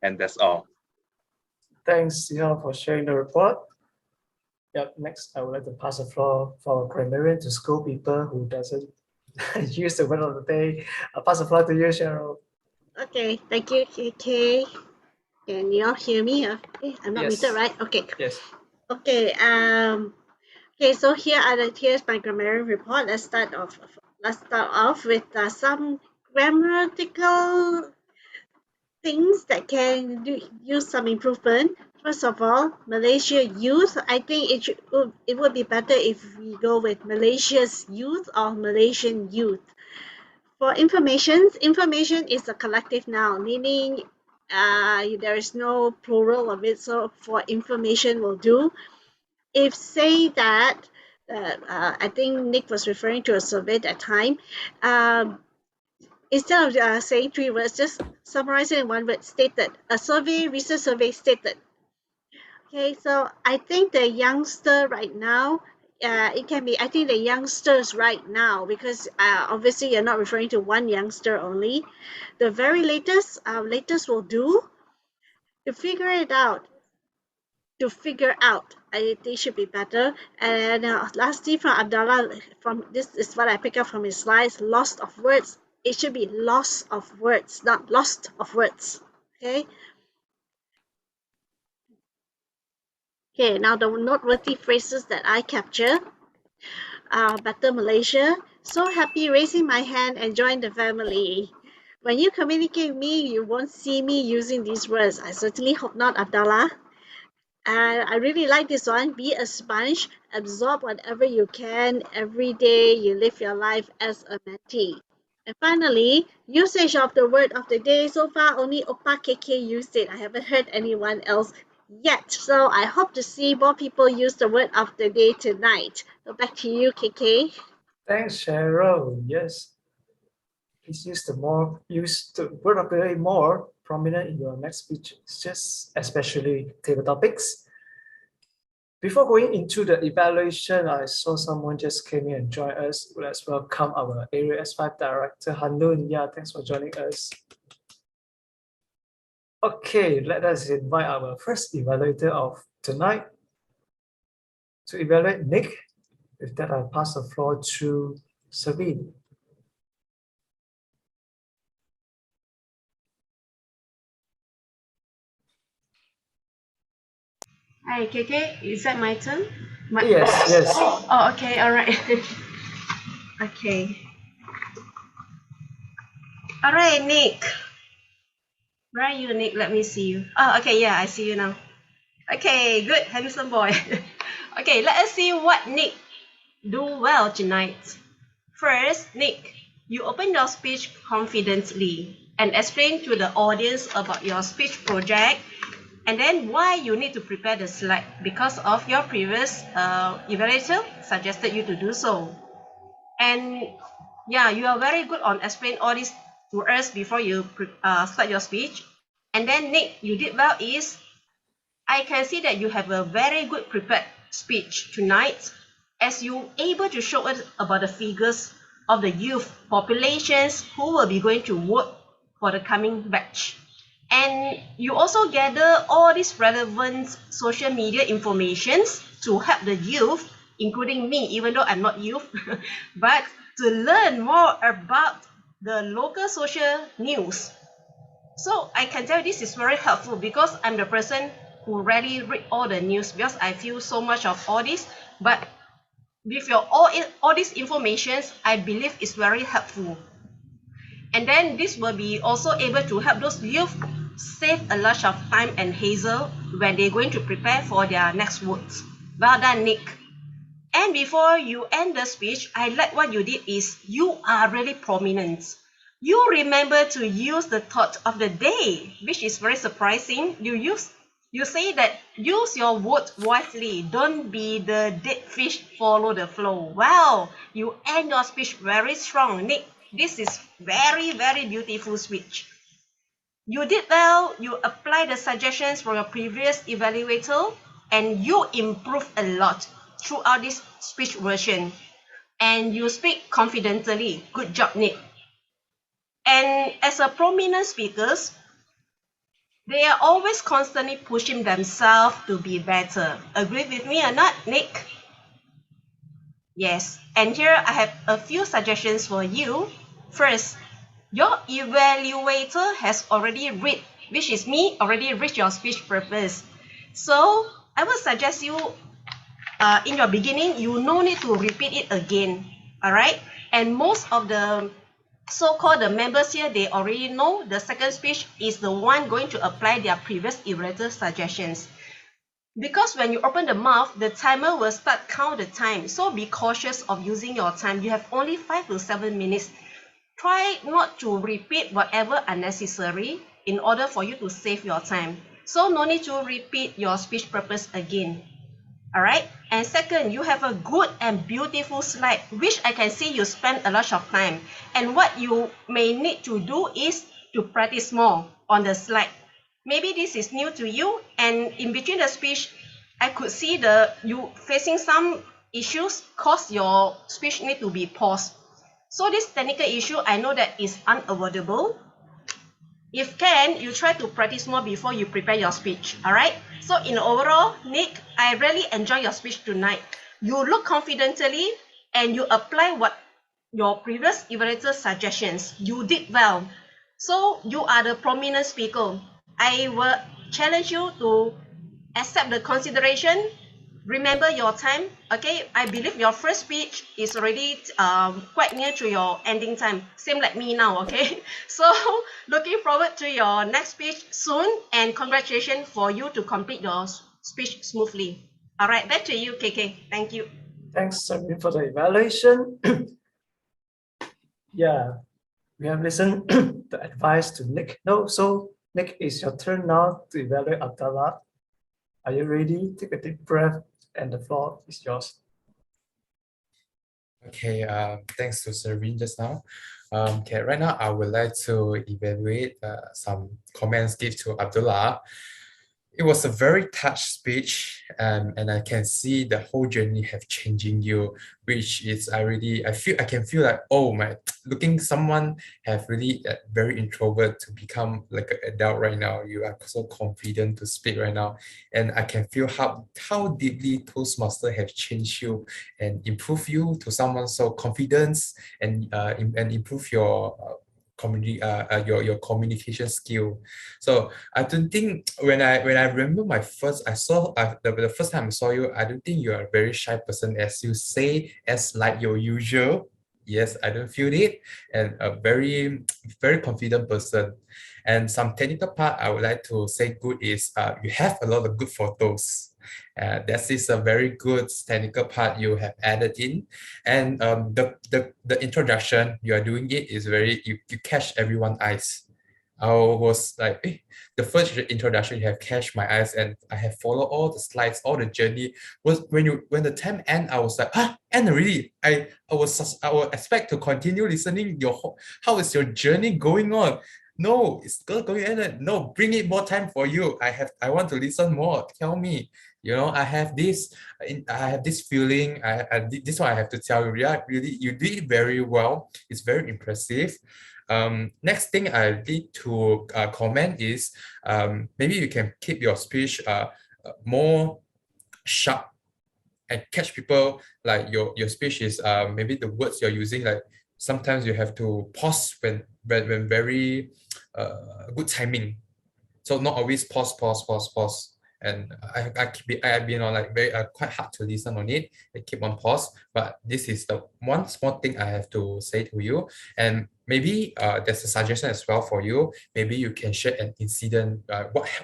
and that's all. Thanks, Sihal, for sharing the report. Yep, next, I would like to pass the floor for Grammarian to school people who doesn't use the word of the day. I'll pass the floor to you, Cheryl. Okay, thank you, KK. Can you all hear me? Okay, I'm not muted, right? Okay. Yes. Okay. Okay. So here's my grammarian report. Let's start off with some grammatical things that can use some improvement. First of all, Malaysia youth. I think it would be better if we go with Malaysia's youth or Malaysian youth. For information is a collective noun, meaning there is no plural of it. So for information will do. If say that, I think Nick was referring to a survey at that time. Instead of saying 3 words, just summarize it in 1 word. Stated. Recent survey stated. Okay, so I think the youngster right now, it can be, I think the youngsters right now, because obviously you're not referring to one youngster only. The very latest will do. To figure it out, to figure out. I think should be better. And lastly, from Abdullah, from this is what I pick up from his slides: loss of words. It should be loss of words, not lost of words. Okay. Okay. Now the noteworthy phrases that I capture. Better Malaysia. So happy raising my hand and join the family. When you communicate with me, you won't see me using these words. I certainly hope not, Abdallah. And I really like this one. Be a sponge, absorb whatever you can every day you live your life as a mentee. And finally, usage of the word of the day. So far, only Opa KK used it. I haven't heard anyone else yet. So I hope to see more people use the word of the day tonight. So back to you, KK. Thanks, Cheryl. Yes. Please use the word of the day more prominent in your next speech, just especially table topics. Before going into the evaluation, I saw someone just came in and joined us. Let's welcome our Area S5 Director, Hanun. Yeah, thanks for joining us. Okay, let us invite our first evaluator of tonight to evaluate Nick. With that, I'll pass the floor to Sabine. Hi, KK. Is that my turn? Yes. Oh, okay. All right. Okay. All right, Nick. Where are you, Nick? Let me see you. Oh, okay. Yeah, I see you now. Okay, good, handsome boy. Okay, let us see what Nick do well tonight. First, Nick, you open your speech confidently and explain to the audience about your speech project and then why you need to prepare the slide because of your previous evaluator suggested you to do so. And yeah, you are very good on explaining all this to us before you start your speech. And then Nick, you did well is I can see that you have a very good prepared speech tonight as you able to show us about the figures of the youth populations who will be going to vote for the coming batch. And you also gather all these relevant social media informations to help the youth, including me, even though I'm not youth, but to learn more about the local social news. So I can tell you this is very helpful because I'm the person who rarely read all the news because I feel so much of all this. But with your all these informations, I believe is very helpful. And then this will be also able to help those youth save a lot of time and hassle when they're going to prepare for their next votes. Well done, Nick. And before you end the speech, I like what you did is you are really prominent. You remember to use the thought of the day, which is very surprising. You say that use your words wisely. Don't be the dead fish, follow the flow. Wow, you end your speech very strong, Nick. This is very, very beautiful speech. You did well. You applied the suggestions from your previous evaluator and you improved a lot throughout this speech version. And you speak confidently. Good job, Nick. And as a prominent speakers, they are always constantly pushing themselves to be better. Agree with me or not, Nick? Yes. And here I have a few suggestions for you. First, your evaluator has already read, which is me, already read your speech purpose. So I will suggest you, in your beginning, you no need to repeat it again. All right. And most of the so-called the members here, they already know the second speech is the one going to apply their previous evaluator suggestions. Because when you open the mouth, the timer will start count the time. So be cautious of using your time. You have only 5 to 7 minutes. Try not to repeat whatever unnecessary in order for you to save your time. So no need to repeat your speech purpose again. All right. And second, you have a good and beautiful slide, which I can see you spend a lot of time. And what you may need to do is to practice more on the slide. Maybe this is new to you, and in between the speech, I could see you facing some issues cause your speech need to be paused. So this technical issue, I know that is unavoidable. If can, you try to practice more before you prepare your speech. All right. So in overall, Nick, I really enjoy your speech tonight. You look confidently and you apply what your previous evaluator suggestions. You did well. So you are the prominent speaker. I will challenge you to accept the consideration. Remember your time. Okay, I believe your first speech is already quite near to your ending time. Same like me now. Okay, so looking forward to your next speech soon, and congratulations for you to complete your speech smoothly. All right, back to you, KK. Thank you. Thanks, Sabine, for the evaluation. Yeah, we have listened the advice to Nick. No, so Nick, it's your turn now to evaluate Abdallah. Are you ready? Take a deep breath, and the floor is yours. Okay, thanks to Serene just now. Okay, right now I would like to evaluate some comments give to Abdullah. It was a very touch speech, and I can see the whole journey have changing you, which is I can feel like, oh my, looking someone have really very introvert to become like an adult right now. You are so confident to speak right now, and I can feel how deeply Toastmaster have changed you and improve you to someone so confident and improve your your communication skill. So I don't think when I remember the first time I saw you, I don't think you are a very shy person as you say, as like your usual. Yes, I don't feel it, and a very confident person. And some technical part I would like to say good is you have a lot of good photos. That is a very good technical part you have added in, and the introduction you are doing it is you catch everyone's eyes. I was like, the first introduction you have catch my eyes, and I have followed all the slides, all the journey. Was when the time end, I was like, end already. I will expect to continue listening. How is your journey going on? No, it's going to end. No, bring it more time for you. I want to listen more. Tell me. I have this feeling. This one I have to tell you. Yeah, really, you did it very well. It's very impressive. Next thing I need to comment is maybe you can keep your speech more sharp and catch people, like your speech is maybe the words you're using, like sometimes you have to pause when very good timing. So not always pause. And I've been on like very quite hard to listen on it. I keep on pause, but this is the one small thing I have to say to you. And maybe there's a suggestion as well for you. Maybe you can share an incident.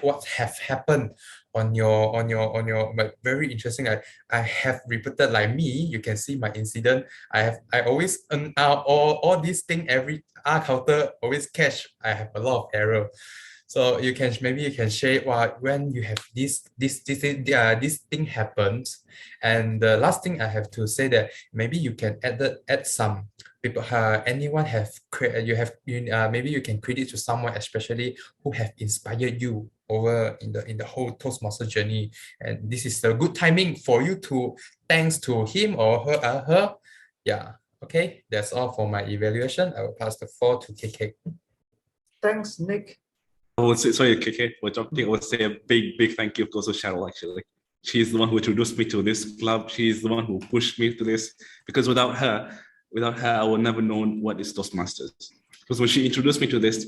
What have happened on your like very interesting. I have repeated like me. You can see my incident. I always all these thing every counter always catch. I have a lot of error. So maybe you can share when you have this thing happens. And the last thing I have to say that maybe you can add some people. Anyone have maybe you can credit to someone especially who have inspired you over in the whole Toastmaster journey. And this is a good timing for you to thanks to him or her. Yeah. Okay, that's all for my evaluation. I will pass the floor to KK. Thanks, Nick. I would say, sorry, KK, for jumping, I would say a big thank you to also Cheryl, actually. She's the one who introduced me to this club. She's the one who pushed me to this, because without her, I would never know what is Toastmasters. Because when she introduced me to this,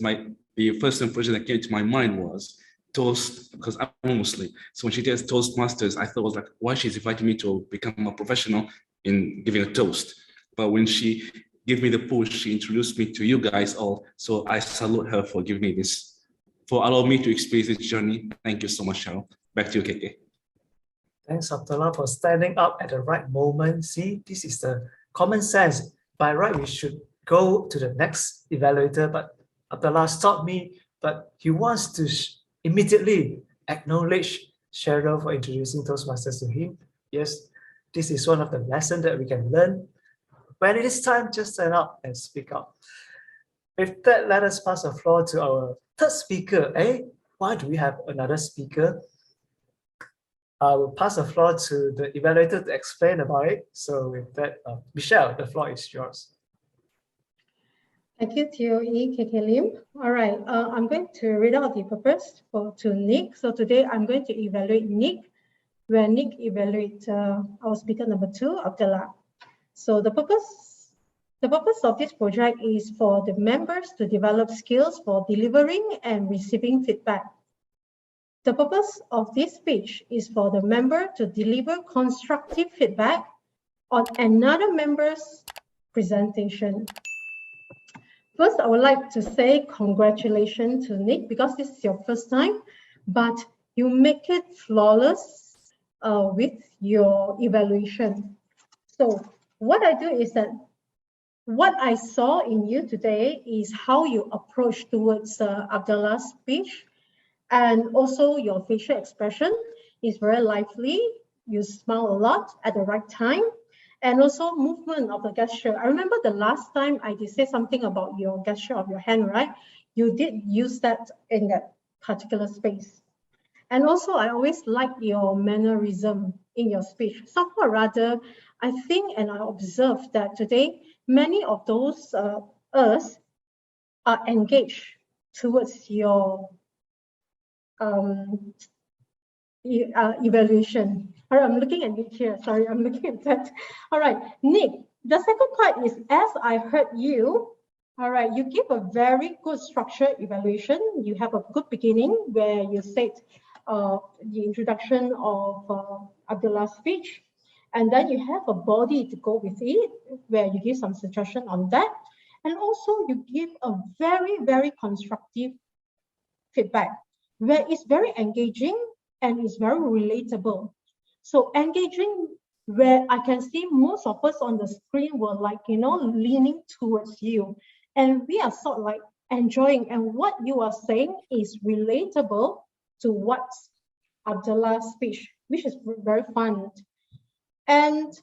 the first impression that came to my mind was Toast, because I'm Muslim. So when she did Toastmasters, I thought it was like, why she's inviting me to become a professional in giving a toast. But when she gave me the push, she introduced me to you guys all. So I salute her for giving me this, for allowing me to experience this journey. Thank you so much, Cheryl. Back to you, KK. Thanks, Abdullah, for standing up at the right moment. See, this is the common sense. By right, we should go to the next evaluator, but Abdullah stopped me, but he wants to immediately acknowledge Cheryl for introducing Toastmasters to him. Yes, this is one of the lessons that we can learn. When it is time, just stand up and speak up. With that, let us pass the floor to our third speaker. Why do we have another speaker? I will pass the floor to the evaluator to explain about it. So with that, Michelle, the floor is yours. Thank you, TOE KK Lim. All right, I'm going to read out the purpose to Nick. So today I'm going to evaluate Nick, where Nick evaluates our speaker number 2, Abdullah. So the purpose of this project is for the members to develop skills for delivering and receiving feedback. The purpose of this speech is for the member to deliver constructive feedback on another member's presentation. First, I would like to say congratulations to Nick because this is your first time, but you make it flawless with your evaluation. So what I do is that what I saw in you today is how you approach towards Abdullah's speech, and also your facial expression is very lively. You smile a lot at the right time. And also movement of the gesture. I remember the last time I did say something about your gesture of your hand, right? You did use that in that particular space. And also, I always like your mannerism in your speech. Somehow or rather, I think and I observed that today, many of those us are engaged towards your evaluation. All right, I'm looking at Nick here. Sorry, I'm looking at that. All right, Nick, the second part is, as I heard you, all right, you give a very good structured evaluation. You have a good beginning where you said the introduction of Abdullah's speech, and then you have a body to go with it, where you give some suggestion on that. And also you give a very, very constructive feedback, where it's very engaging and it's very relatable. So engaging, where I can see most of us on the screen were like, leaning towards you. And we are sort of like enjoying. And what you are saying is relatable to what Abdullah's speech, which is very fun. And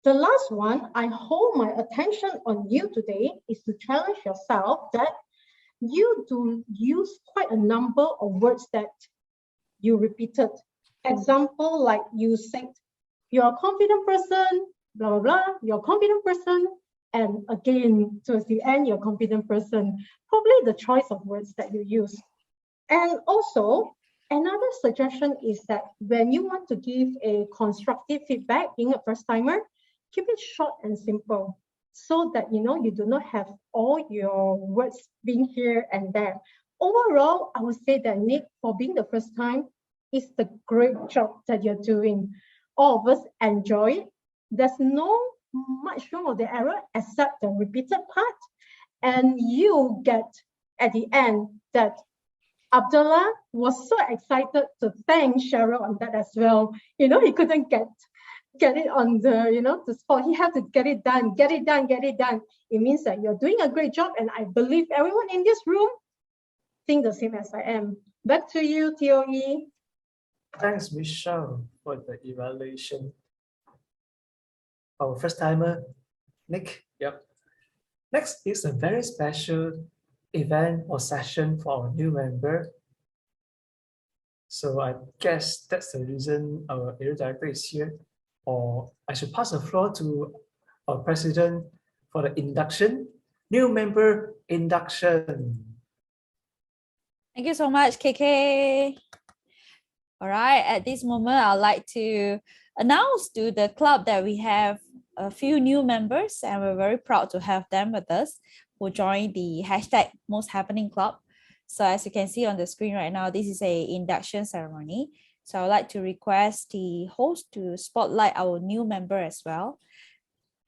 the last one, I hold my attention on you today is to challenge yourself that you do use quite a number of words that you repeated. Example, like you said, you're a confident person, blah, blah, blah, you're a confident person, and again, towards the end, you're a confident person. Probably the choice of words that you use. And also, another suggestion is that when you want to give a constructive feedback, being a first timer, keep it short and simple so that you do not have all your words being here and there. Overall, I would say that Nick, for being the first time, is the great job that you're doing. All of us enjoy it. There's no much room of the error except the repeated part. And you get at the end that Abdullah was so excited to thank Cheryl on that as well. He couldn't get it on the spot. He had to get it done. It means that you're doing a great job, and I believe everyone in this room think the same as I am. Back to you, TOE. Thanks, Michelle, for the evaluation. Our first timer, Nick. Yep. Next is a very special event or session for our new member. So I guess that's the reason our area director is here. Or I should pass the floor to our president for the induction, new member induction. Thank you so much, KK. All right, at this moment, I'd like to announce to the club that we have a few new members, and we're very proud to have them with us who joined the hashtag Most Happening Club. So as you can see on the screen right now, this is an induction ceremony. So I'd like to request the host to spotlight our new member as well.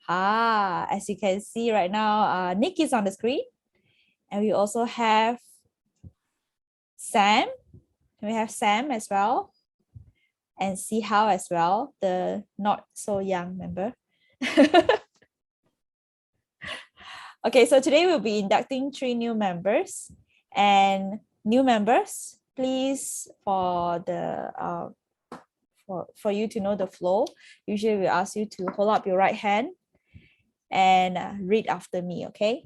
As you can see right now, Nick is on the screen. And we also have Sam. We have Sam as well. And Si Hao as well, the not so young member. Okay, so today we'll be inducting 3 new members. And new members, please, for you to know the flow, usually we ask you to hold up your right hand and read after me, okay?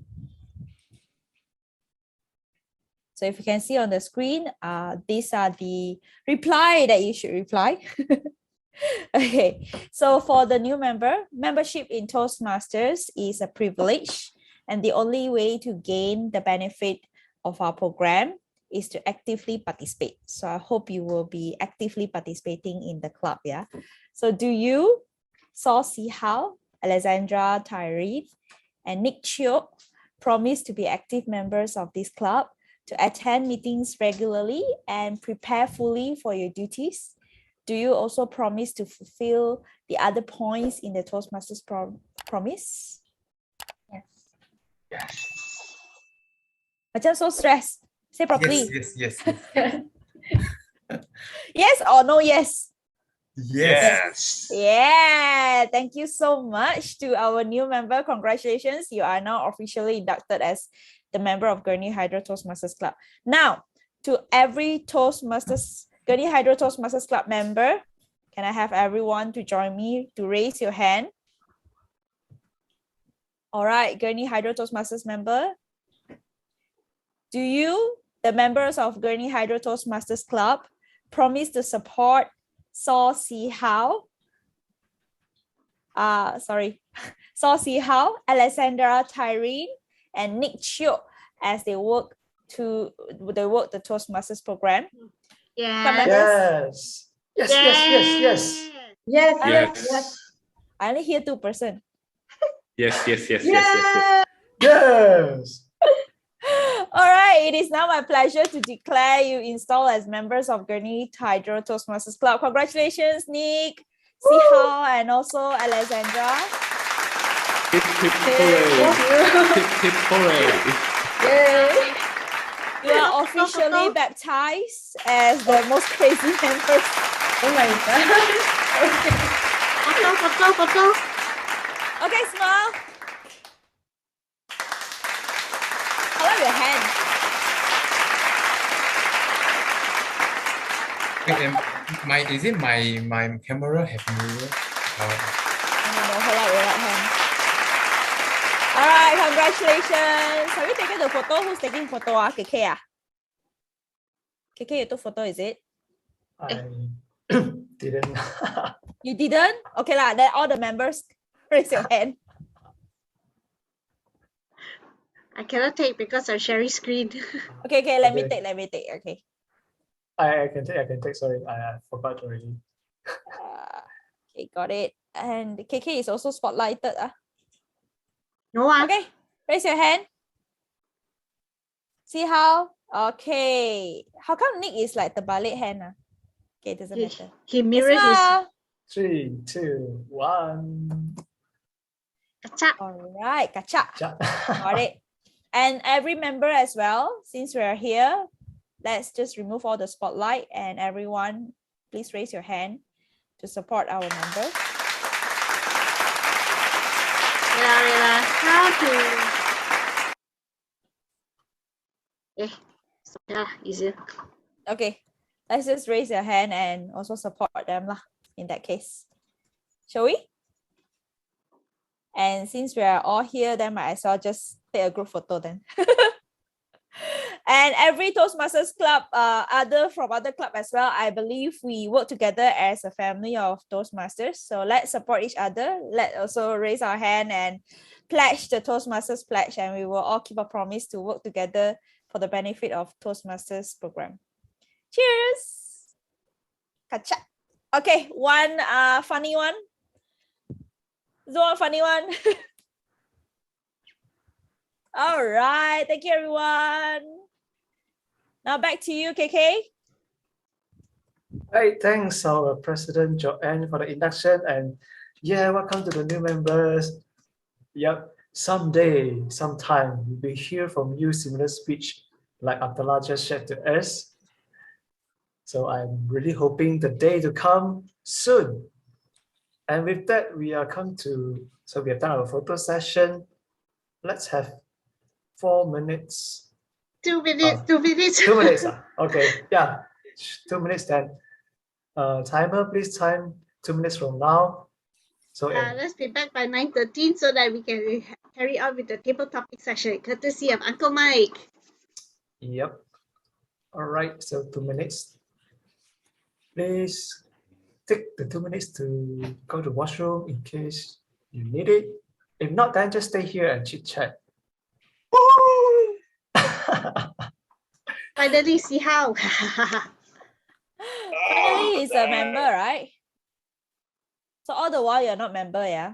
So if you can see on the screen, these are the reply that you should reply. Okay, so for the new member, membership in Toastmasters is a privilege, And the only way to gain the benefit of our program is to actively participate. So I hope you will be actively participating in the club. Yeah. So do you, Saw Si Hao, Alexandra Tyree, and Nick Chio promise to be active members of this club, to attend meetings regularly and prepare fully for your duties? Do you also promise to fulfill the other points in the Toastmasters promise? Yes. Yes. Macam so stressed. Say properly. Yes. Yes or no yes? Yes. Yeah, thank you so much to our new member. Congratulations, you are now officially inducted as the member of Gurney Hydro Toastmasters Club. Now, to every Gurney Hydro Toastmasters Club member, can I have everyone to join me to raise your hand? All right, Gurney Hydro Toastmasters member. Do you, the members of Gurney Hydro Toastmasters Club, promise to support Saw Si Hao, Saw Si Hao, Alexandra Tyreen, and Nick Chio as they work the Toastmasters program? Yes. Yes. Yes. I only hear 2%. Yes. Yes. All right, it is now my pleasure to declare you installed as members of Gurney Hydro Toastmasters Club. Congratulations, Nick, Si Hao, and also Alexandra. Hip hip hooray. Hip hooray. Yay! You are officially baptized as the most crazy members. Oh my god. Photo. Okay, smile. Hold up your hand. Is it my camera have mirror? No, hold up your right hand. All right, congratulations. Have you taken the photo? Who's taking photo? KK? KK, you took photo, is it? I didn't. You didn't? Okay, then all the members raise your hand. I cannot take because I'm sharing screen. Okay, let me take. Okay. I can take. Sorry, I forgot already. Okay, got it. And KK is also spotlighted. No. Okay, raise your hand. See how? Okay. How come Nick is like the ballet hand? Okay, it doesn't matter. He mirrors his. 3, 2, 1. All right, kacha. Got it. And every member as well, since we are here, let's just remove all the spotlight and everyone, please raise your hand to support our member. How to? Easier. Okay, let's just raise your hand and also support them lah, in that case. Shall we? And since we are all here, then might as well just take a group photo then. And every Toastmasters club, from other club as well, I believe we work together as a family of Toastmasters. So let's support each other. Let's also raise our hand and pledge the Toastmasters pledge, and we will all keep a promise to work together for the benefit of Toastmasters program. Cheers! Kacha. Okay, one funny one. One funny one. All right, thank you everyone. Now back to you, KK. Right, thanks our President Joanne for the induction, and welcome to the new members. Yep, someday, sometime we'll hear from you similar speech like Abdullah just shared to us. So I'm really hoping the day to come soon. And with that, we have done our photo session. Let's have 4 minutes. 2 minutes. 2 minutes. 2 minutes. Okay, 2 minutes then. Timer, please time 2 minutes from now. So let's be back by 9:13 so that we can carry on with the table topic session, courtesy of Uncle Mike. Yep. All right, so 2 minutes. Please take the 2 minutes to go to washroom in case you need it. If not, then just stay here and chit chat. Finally, see how. Finally, he's a member, right? So all the while you're not member, yeah?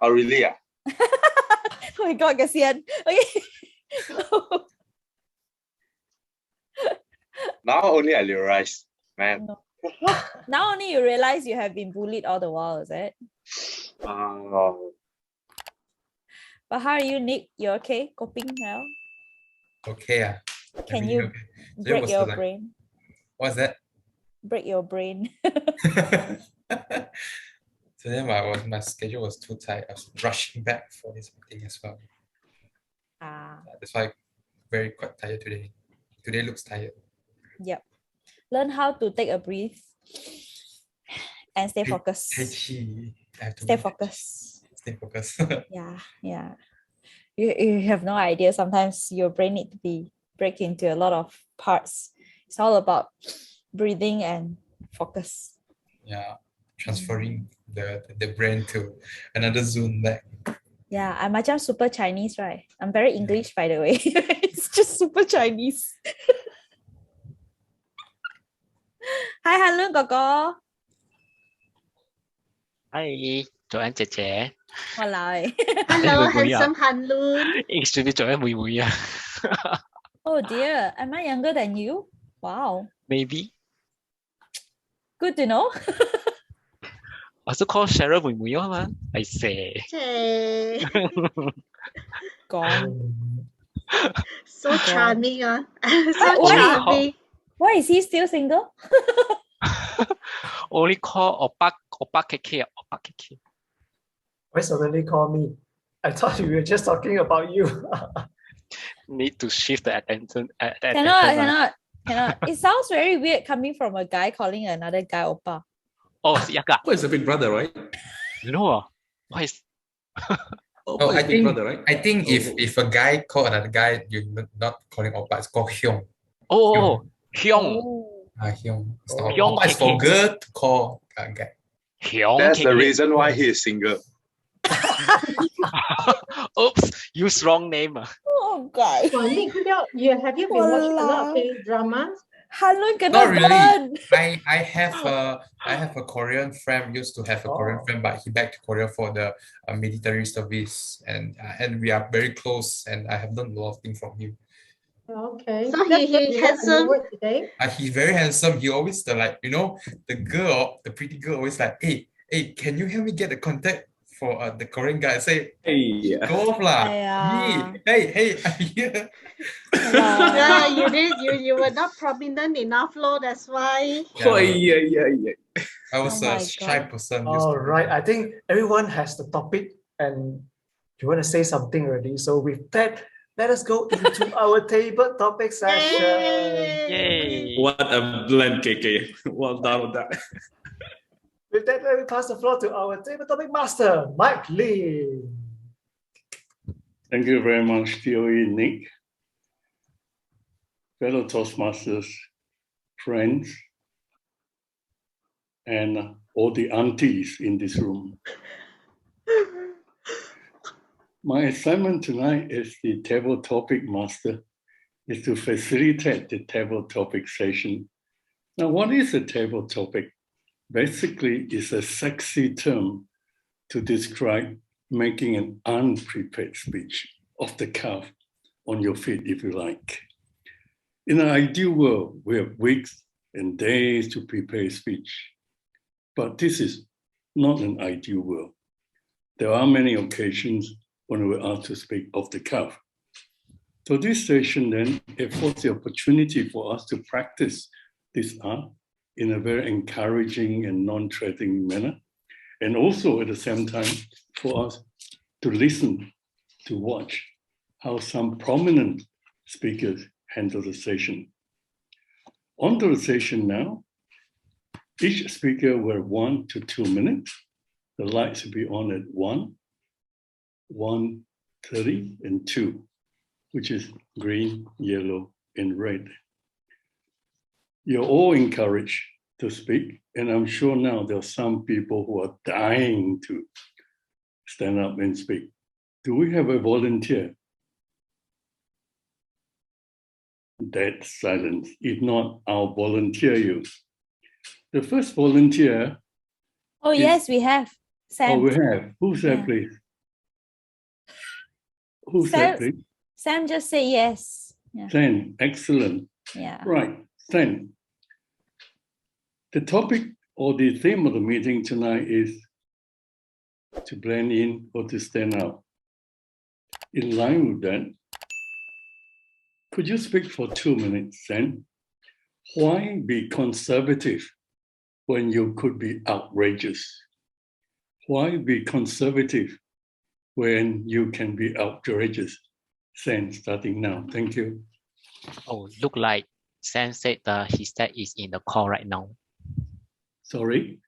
Oh, really? Yeah. Oh my God, kasihan. Okay. Now only I realize, man. No. Now only you realize you have been bullied all the while, is it? But how are you, Nick? You okay? Coping well? Okay. Can mean, you okay. So it break was your like- brain? What's that? Break your brain. So then my schedule was too tight. I was rushing back for this meeting as well. That's why I'm quite tired today. Today looks tired. Yep. Learn how to take a breath and stay focused. Stay focused. Stay focused. Yeah. You have no idea. Sometimes your brain need to be break into a lot of parts. It's all about breathing and focus. Yeah. Transferring the brain to another zone back. Yeah, I'm macam super Chinese, right? I'm very English, by the way. It's just super Chinese. Hi, Hanlun 哥哥。嗨，早安姐姐。Walao. Hello, handsome Hanlun. Excuse me，早安妹妹啊。Oh dear, am I younger than you? Wow. Maybe. Good to know. 我是 call Cheryl 妹妹啊嘛。I say. Gone. So charming, so charming. Why is he still single? Only call Oppa KK, Oppa KK. Why suddenly call me? I thought we were just talking about you. Need to shift the attention. Cannot. It sounds very weird coming from a guy calling another guy Oppa. Oh, Yaka. Oppa is a big brother, right? No. Why is... Oppa is big brother, right? I think if a guy call another guy, you're not calling Oppa, it's called Hyung. Oh, Hyung. Hyung. Hyung Oppa is for KK. girl to call a guy. Hyung That's the KK. reason why he is single. Oops, use wrong name. Oh God. Well, Nick, have you been watching a lot of K-dramas? Hanlun Not cannot really. I have a Korean friend, used to have a Korean friend, but he back to Korea for the military service, and we are very close, and I have learned a lot of things from him. Okay. So he handsome. He's very handsome. He always the pretty girl always like, hey, can you help me get the contact for the Korean guy? I say, hey, go off lah. Hey, I'm here. Yeah, you were not prominent enough, Lord. That's why. Yeah. I was a shy person. All right, I think everyone has the topic and you want to say something already. So with that, let us go into our table topic session. Yay! What a blend, KK. Well done with that. With that, let me pass the floor to our table topic master, Mike Lee. Thank you very much, TOE Nick. Fellow Toastmasters, friends, and all the aunties in this room. My assignment tonight as the table topic master is to facilitate the table topic session. Now, what is a table topic? Basically, it's a sexy term to describe making an unprepared speech off the cuff on your feet, if you like. In an ideal world, we have weeks and days to prepare a speech. But this is not an ideal world. There are many occasions when we're asked to speak off the cuff. So this session then affords the opportunity for us to practice this art in a very encouraging and non-threatening manner, and also at the same time for us to listen, to watch how some prominent speakers handle the session. On to the session now. Each speaker will have 1 to 2 minutes. The lights will be on at 1, 1:30, and 2, which is green, yellow, and red. You're all encouraged to speak, and I'm sure now there are some people who are dying to stand up and speak. Do we have a volunteer? Dead silence. If not, I'll volunteer you. The first volunteer. Oh, yes, we have. Sam. Oh, we have. Who said, please? Who said, please? Sam just say yes. Yeah. Sam, excellent. Yeah. Right, Sam. The topic or the theme of the meeting tonight is to blend in or to stand out. In line with that, could you speak for 2 minutes, Sam? Why be conservative when you could be outrageous? Why be conservative when you can be outrageous? Sam, starting now. Thank you. Oh, look like Sam said his dad is in the call right now. Sorry?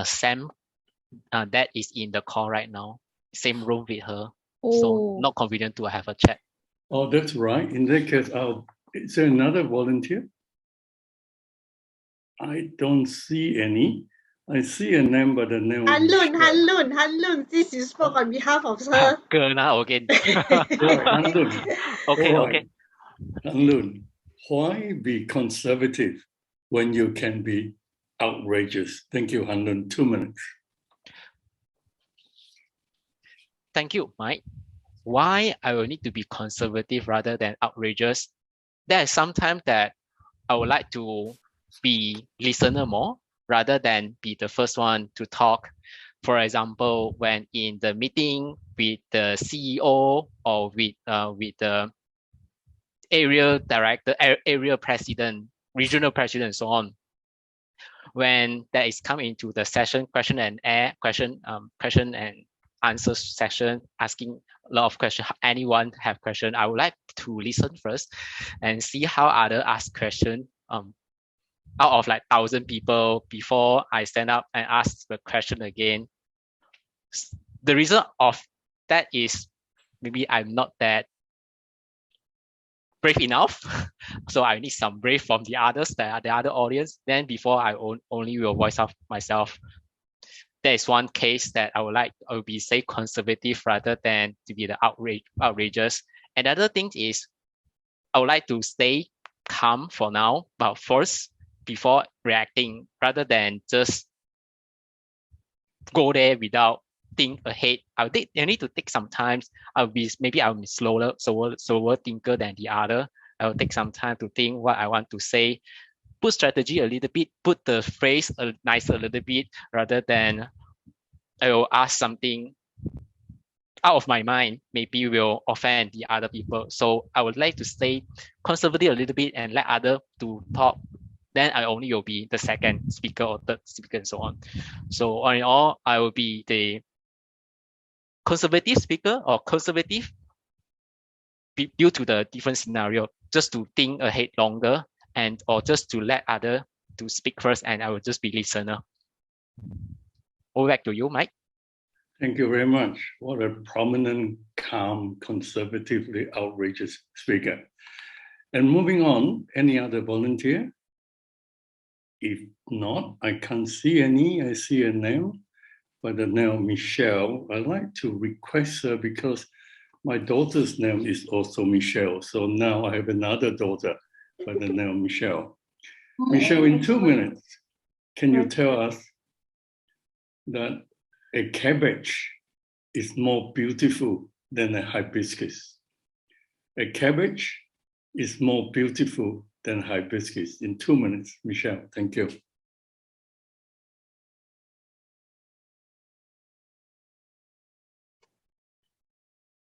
Sam, dad is in the call right now. Same room with her. Oh. So not convenient to have a chat. Oh, that's right. In that case, is there another volunteer? I don't see any. I see a name, but the name Han Lun, since you spoke on behalf of her. Again. Han Lun. Okay, Right. okay. Han Lun, why be conservative when you can be outrageous? Thank you, Han Lun. 2 minutes. Thank you, Mike. Why I will need to be conservative rather than outrageous? There is sometimes that I would like to be listener more rather than be the first one to talk. For example, when in the meeting with the CEO or with the area director, area president, regional president, and so on. When that is come into the session, question and answer session, asking a lot of questions. Anyone have question? I would like to listen first and see how other ask question. Out of like 1,000 people before I stand up and ask the question again. The reason of that is maybe I'm not that brave enough, so I need some brave from the others, the other audience. Then before I only will voice out myself. There is one case that I will be say conservative rather than to be the outrageous. And the other thing is I would like to stay calm for now, but first before reacting rather than just go there without think ahead. I need to take some time. I'm slower thinker than the other. I will take some time to think what I want to say, put strategy a little bit, put the phrase nicer a little bit rather than I will ask something out of my mind, maybe will offend the other people. So I would like to stay conservative a little bit and let other to talk. Then I only will be the second speaker or third speaker and so on. So all in all, I will be the conservative speaker or conservative due to the different scenario, just to think ahead longer and or just to let other to speak first and I will just be listener. Over back to you, Mike. Thank you very much. What a prominent, calm, conservatively outrageous speaker. And moving on, any other volunteer? If not, I can't see any. I see a name by the name Michelle. I'd like to request her because my daughter's name is also Michelle. So now I have another daughter by the name Michelle. Michelle, in 2 minutes, can you tell us that a cabbage is more beautiful than a hibiscus? A cabbage is more beautiful than hibiscus. In 2 minutes, Michelle, thank you.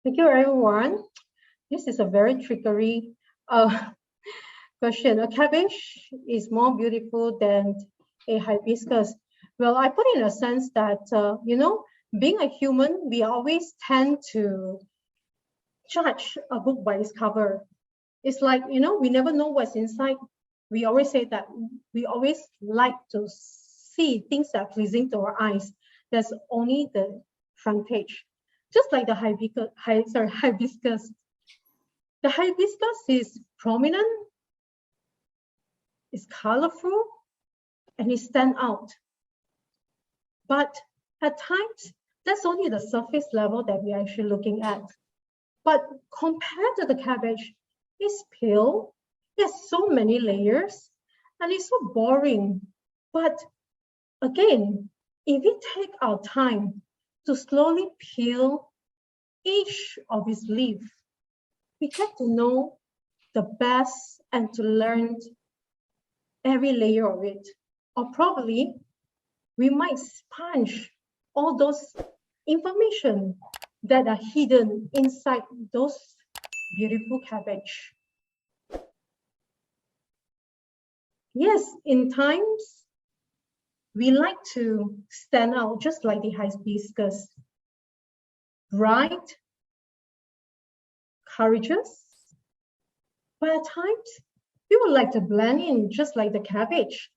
Thank you, everyone. This is a very trickery question. A cabbage is more beautiful than a hibiscus. Well, I put in a sense that, being a human, we always tend to judge a book by its cover. It's like, we never know what's inside. We always say that we always like to see things that are pleasing to our eyes. There's only the front page. Just like the hibiscus. The hibiscus is prominent, it's colorful, and it stands out. But at times, that's only the surface level that we're actually looking at. But compared to the cabbage, It's pale, it has so many layers, and it's so boring. But again, if we take our time to slowly peel each of its leaf, we get to know the best and to learn every layer of it. Or probably we might sponge all those information that are hidden inside those beautiful cabbage. Yes, in times, we like to stand out just like the hibiscus. Bright, courageous, but at times, we would like to blend in just like the cabbage.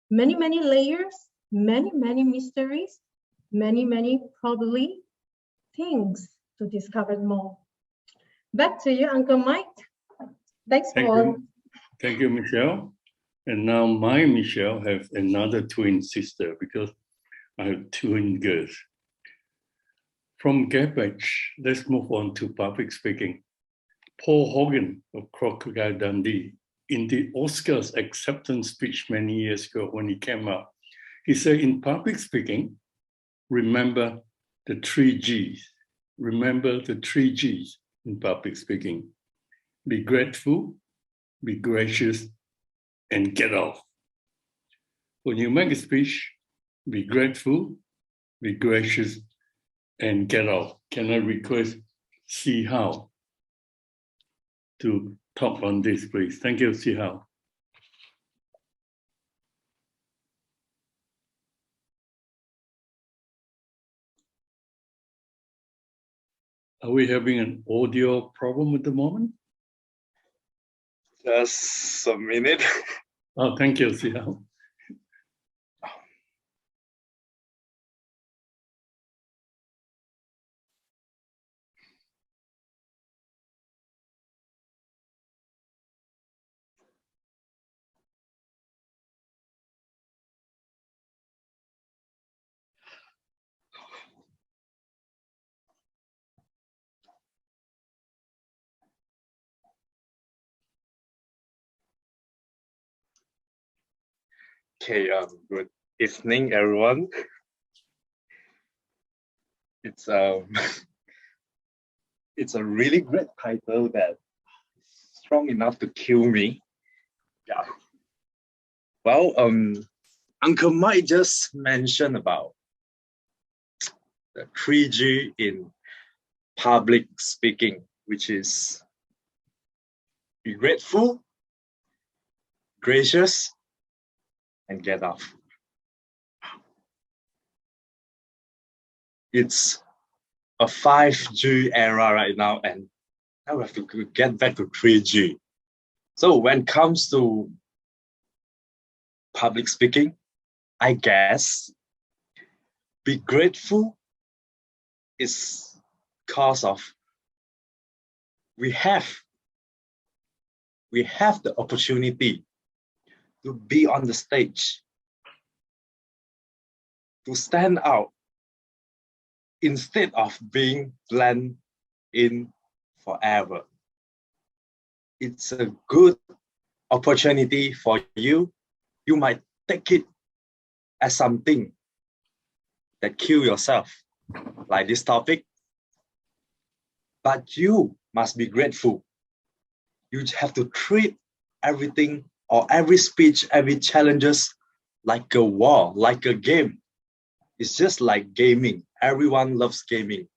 Many, many layers, many, many mysteries, many, probably things to discover more. Back to you, Uncle Mike. Thanks Thank for you. Thank you, Michelle. And now my Michelle has another twin sister because I have twin girls. From cabbage, let's move on to public speaking. Paul Hogan of Crocodile Dundee, in the Oscars acceptance speech many years ago when he came out, he said, in public speaking, remember the 3 Gs. Remember the 3 Gs in public speaking. Be grateful, be gracious, and get off. When you make a speech, be grateful, be gracious, and get off. Can I request Si Hao to talk on this, please? Thank you, Si Hao. Are we having an audio problem at the moment? Just a minute. Oh, thank you, Si Hao. Okay, good evening, everyone. It's it's a really great title that is strong enough to kill me. Yeah. Well, Uncle Mike just mentioned about the 3G in public speaking, which is be grateful, gracious, and get off. It's a 5G era right now, and now we have to get back to 3G. So when it comes to public speaking, I guess be grateful is because of we have the opportunity to be on the stage, to stand out instead of being blend in forever. It's a good opportunity for you. You might take it as something that kill yourself, like this topic, but you must be grateful. You have to treat everything or every speech, every challenges like a war, like a game. It's just like gaming. Everyone loves gaming.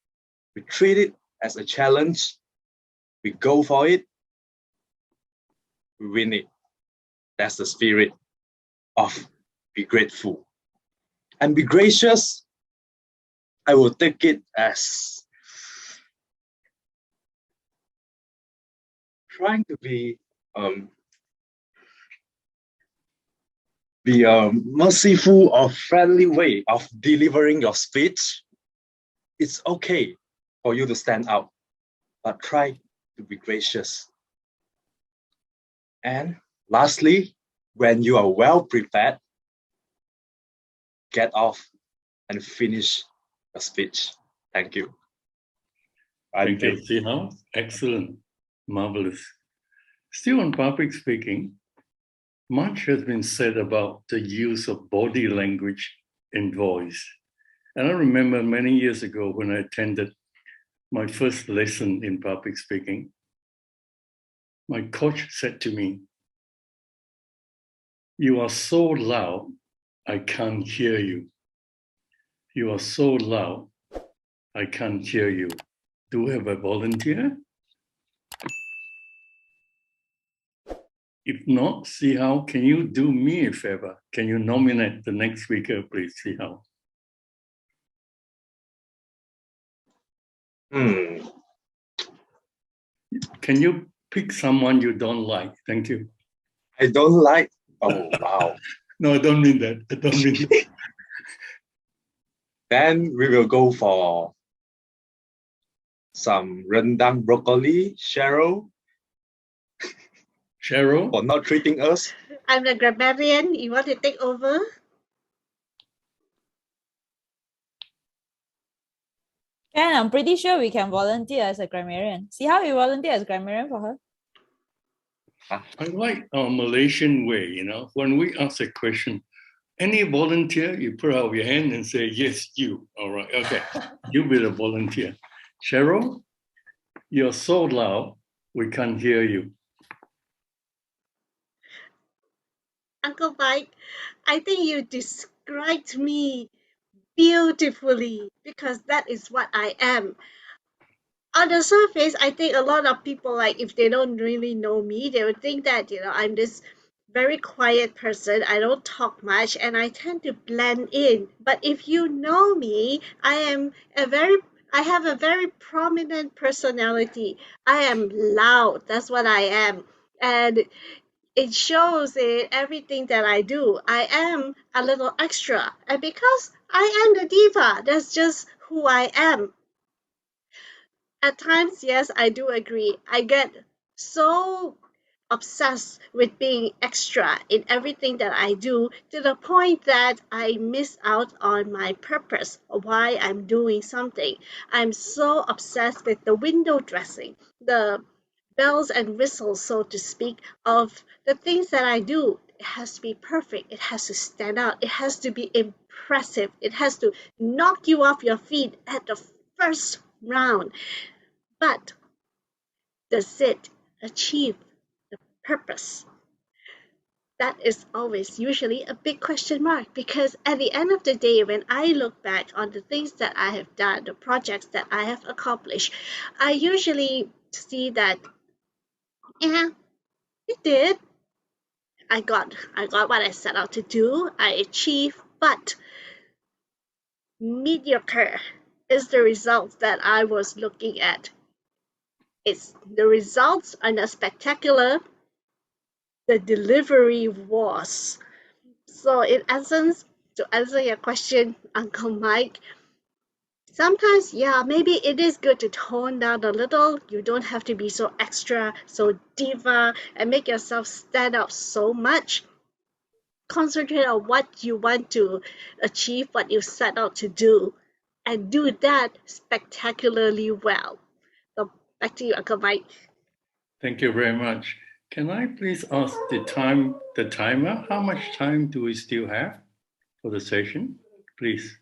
We treat it as a challenge. We go for it. We win it. That's the spirit of be grateful. And be gracious, I will take it as trying to be merciful or friendly way of delivering your speech. It's okay for you to stand out, but try to be gracious. And lastly, when you are well prepared, get off and finish your speech. Thank you. Thank you, Si Hao. Excellent, marvelous. Still on public speaking, much has been said about the use of body language in voice. And I remember many years ago when I attended my first lesson in public speaking, my coach said to me, "You are so loud, I can't hear you. You are so loud, I can't hear you. Do we have a volunteer? If not, see how, can you do me a favor? Can you nominate the next speaker, please? See how. Can you pick someone you don't like? Thank you. I don't like. Oh, wow. No, I don't mean that. I don't mean that. Then we will go for some rendang broccoli, Cheryl. Cheryl? For not treating us. I'm the grammarian. You want to take over? And I'm pretty sure we can volunteer as a grammarian. See how you volunteer as grammarian for her? I like our Malaysian way, you know, when we ask a question, any volunteer, you put out your hand and say, yes, you. All right, okay, you be the volunteer. Cheryl, you're so loud, we can't hear you. Uncle Mike, I think you described me beautifully because that is what I am. On the surface, I think a lot of people, like, if they don't really know me, they would think that, I'm this very quiet person. I don't talk much and I tend to blend in. But if you know me, I have a very prominent personality. I am loud. That's what I am. And it shows in everything that I do. I am a little extra. And because I am the diva, that's just who I am. At times, yes, I do agree. I get so obsessed with being extra in everything that I do to the point that I miss out on my purpose of why I'm doing something. I'm so obsessed with the window dressing, the bells and whistles, so to speak, of the things that I do. It has to be perfect. It has to stand out. It has to be impressive. It has to knock you off your feet at the first round. But does it achieve the purpose? That is always usually a big question mark, because at the end of the day, when I look back on the things that I have done, the projects that I have accomplished, I usually see that, yeah, it did. I got what I set out to do. I achieved, but mediocre is the results that I was looking at. It's the results are not spectacular. The delivery was. So in essence, to answer your question, Uncle Mike, sometimes, yeah, maybe it is good to tone down a little. You don't have to be so extra, so diva, and make yourself stand out so much. Concentrate on what you want to achieve, what you set out to do, and do that spectacularly well. So back to you, Uncle Mike. Thank you very much. Can I please ask the timer, how much time do we still have for the session, please?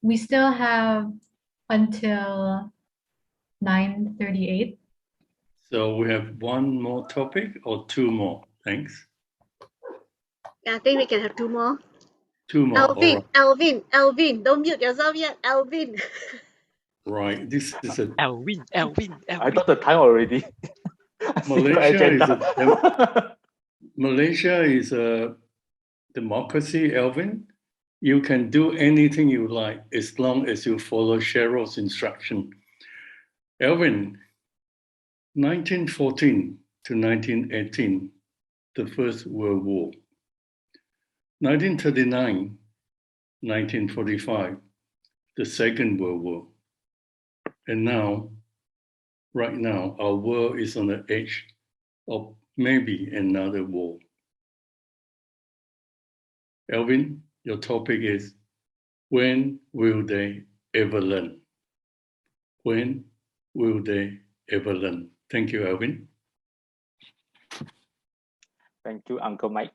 We still have until 9:38. So we have one more topic or two more? Thanks. Yeah, I think we can have two more. Two more. Alvin, All right. Alvin, don't mute yourself yet, Alvin. Right. This is a Alvin. I thought the time already. Malaysia is a democracy, Alvin. You can do anything you like as long as you follow Cheryl's instruction. Alvin, 1914 to 1918, the First World War. 1939, 1945, the Second World War. And now, right now, our world is on the edge of maybe another war. Alvin, your topic is, when will they ever learn? when will they ever learn? Thank you, Alvin. Thank you, Uncle Mike.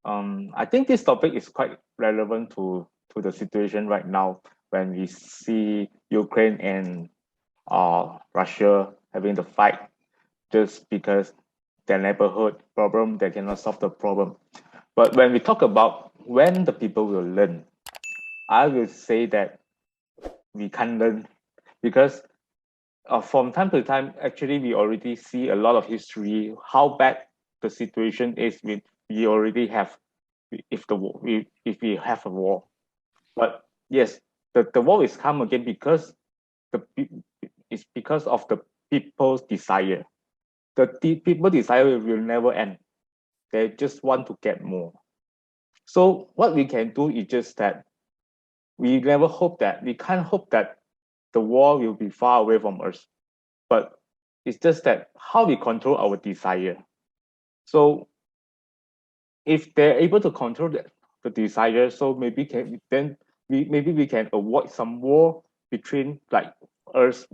I think this topic is quite relevant to the situation right now when we see Ukraine and Russia having the fight just because their neighborhood problem, they cannot solve the problem. But when we talk about when the people will learn, I will say that we can't learn because from time to time, actually, we already see a lot of history, how bad the situation is. We already have, if we have a war. But yes, the war is come again because it's because of the people's desire. The people desire will never end. They just want to get more. So what we can do is just that we can't hope that the war will be far away from us. But it's just that how we control our desire. So if they're able to control the desire, so maybe we can avoid some war between like us,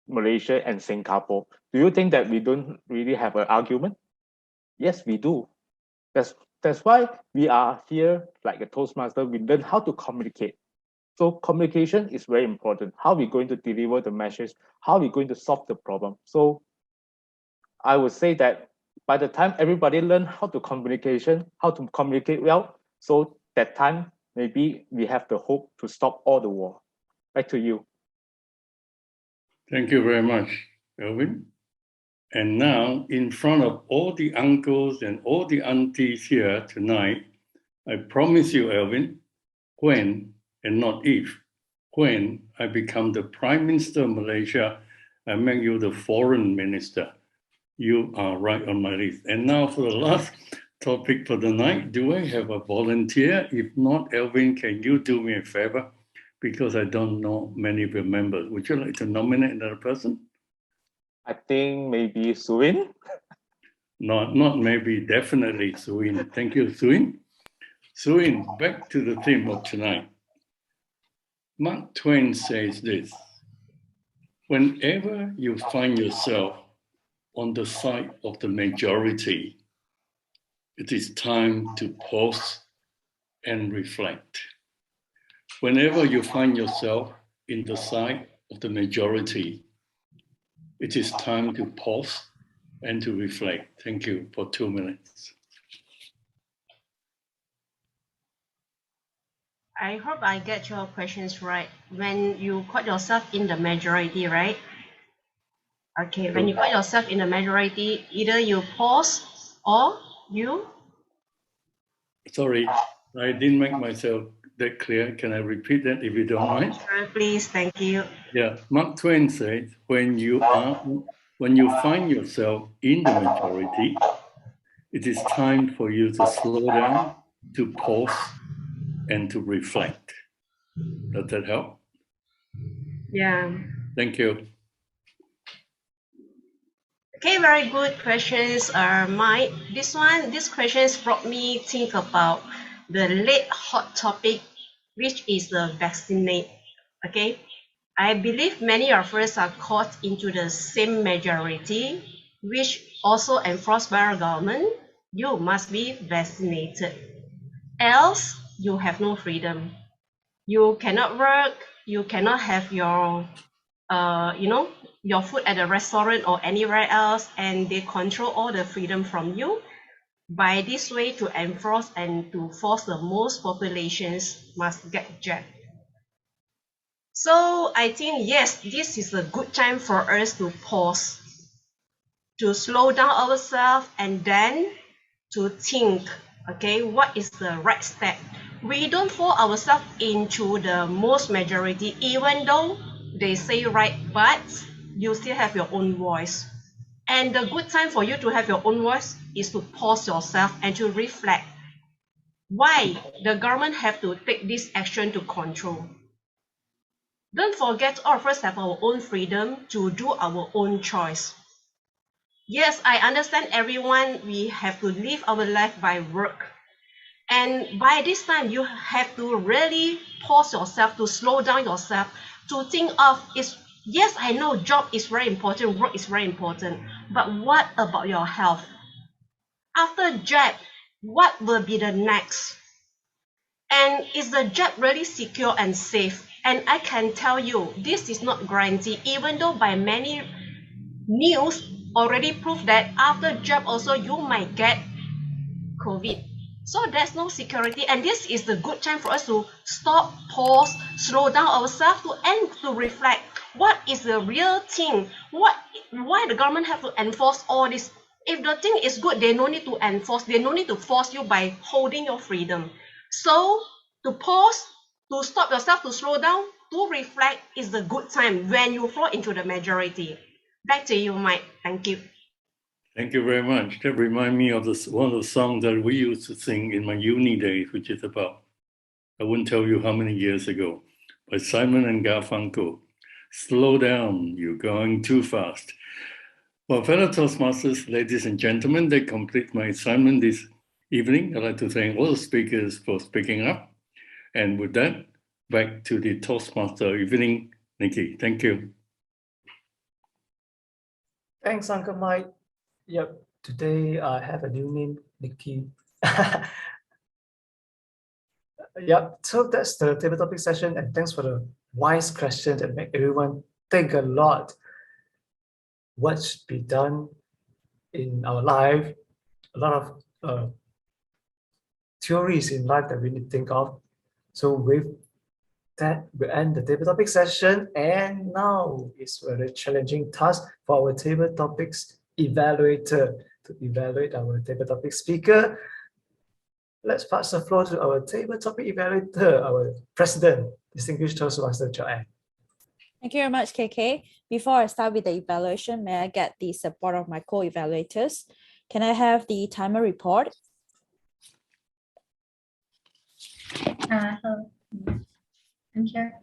Malaysia and Singapore. Do you think that we don't really have an argument? Yes, we do. That's why we are here like a Toastmaster. We learn how to communicate. So communication is very important. How we're going to deliver the message, how we're going to solve the problem. So I would say that by the time everybody learn how to communicate well, so that time maybe we have the hope to stop all the war. Back to you. Thank you very much, Elvin. And now, in front of all the uncles and all the aunties here tonight, I promise you, Elvin, when, and not if, when I become the Prime Minister of Malaysia, I make you the Foreign Minister. You are right on my list. And now for the last topic for the night, do I have a volunteer? If not, Elvin, can you do me a favor? Because I don't know many of your members. Would you like to nominate another person? I think maybe Suin. Not maybe, definitely Suin. Thank you, Suin. Suin, back to the theme of tonight. Mark Twain says this: whenever you find yourself on the side of the majority, it is time to pause and reflect. Whenever you find yourself in the side of the majority, it is time to pause and to reflect. Thank you for 2 minutes. I hope I get your questions right. When you put yourself in the majority, right? Okay, when you put yourself in the majority, either you pause or you... Sorry, I didn't make myself that clear. Can I repeat that if you don't mind? Sure, please, thank you. Yeah, Mark Twain said, when you find yourself in the majority, it is time for you to slow down, to pause, and to reflect. Does that help? Yeah. Thank you. Okay, very good questions, Mike. These questions brought me think about the late hot topic, which is the vaccinate. Okay, I believe many of us are caught into the same majority, which also enforced by our government. You must be vaccinated, else you have no freedom. You cannot work. You cannot have your your food at a restaurant or anywhere else, and they control all the freedom from you by this way to enforce and to force the most populations must get jabbed. So I think, yes, this is a good time for us to pause, to slow down ourselves, and then to think, okay, what is the right step? We don't fall ourselves into the most majority, even though they say right, but you still have your own voice. And the good time for you to have your own voice is to pause yourself and to reflect why the government have to take this action to control. Don't forget, all of us have our own freedom to do our own choice. Yes, I understand everyone, we have to live our life by work. And by this time, you have to really pause yourself, to slow down yourself, to think of is, yes, I know job is very important, work is very important, but what about your health? After job, what will be the next? And is the job really secure and safe? And I can tell you, this is not guaranteed, even though by many news already prove that after job also you might get COVID. So there's no security, and this is the good time for us to stop, pause, slow down ourselves and to reflect what is the real thing. Why the government have to enforce all this? If the thing is good, they no need to enforce, they no need to force you by holding your freedom. So to pause, to stop yourself, to slow down, to reflect is the good time when you fall into the majority. Back to you, Mike. Thank you. Thank you very much. That reminds me of one of the songs that we used to sing in my uni days, which is about, I wouldn't tell you how many years ago, by Simon and Garfunkel. Slow down, you're going too fast. Well, fellow Toastmasters, ladies and gentlemen, that completes my assignment this evening. I'd like to thank all the speakers for speaking up. And with that, back to the Toastmaster evening. Nikki, thank you. Thanks, Uncle Mike. Yep, today I have a new name, Nikki. Yep, so that's the table topic session, and thanks for the wise questions that make everyone think a lot. What should be done in our life? A lot of theories in life that we need to think of. So with that, we end the table topic session, and now it's a very challenging task for our table topics evaluator to evaluate our table topic speaker. Let's pass the floor to our table topic evaluator, our president, distinguished Toastmaster Joanne. Thank you very much, KK. Before I start with the evaluation, may I get the support of my co-evaluators? Can I have the timer report? Hello. I'm here.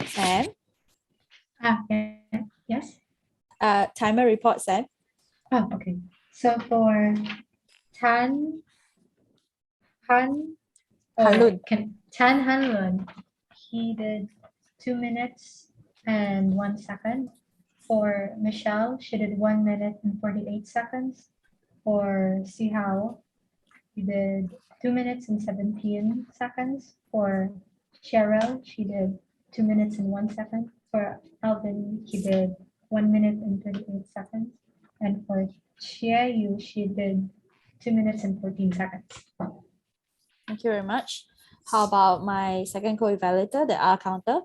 Sam? Yes. Timer report, Sam. Oh, okay. So for Tan Hanlun, he did 2 minutes and 1 second. For Michelle, she did 1 minute and 48 seconds. For Sihao, he did 2 minutes and 17 seconds. For Cheryl, she did 2 minutes and 1 second. For Alvin, he did 1 minute and 38 seconds. And for Chia Yu, she did 2 minutes and 14 seconds. thank you very much. How about my second co-evaluator, the R counter?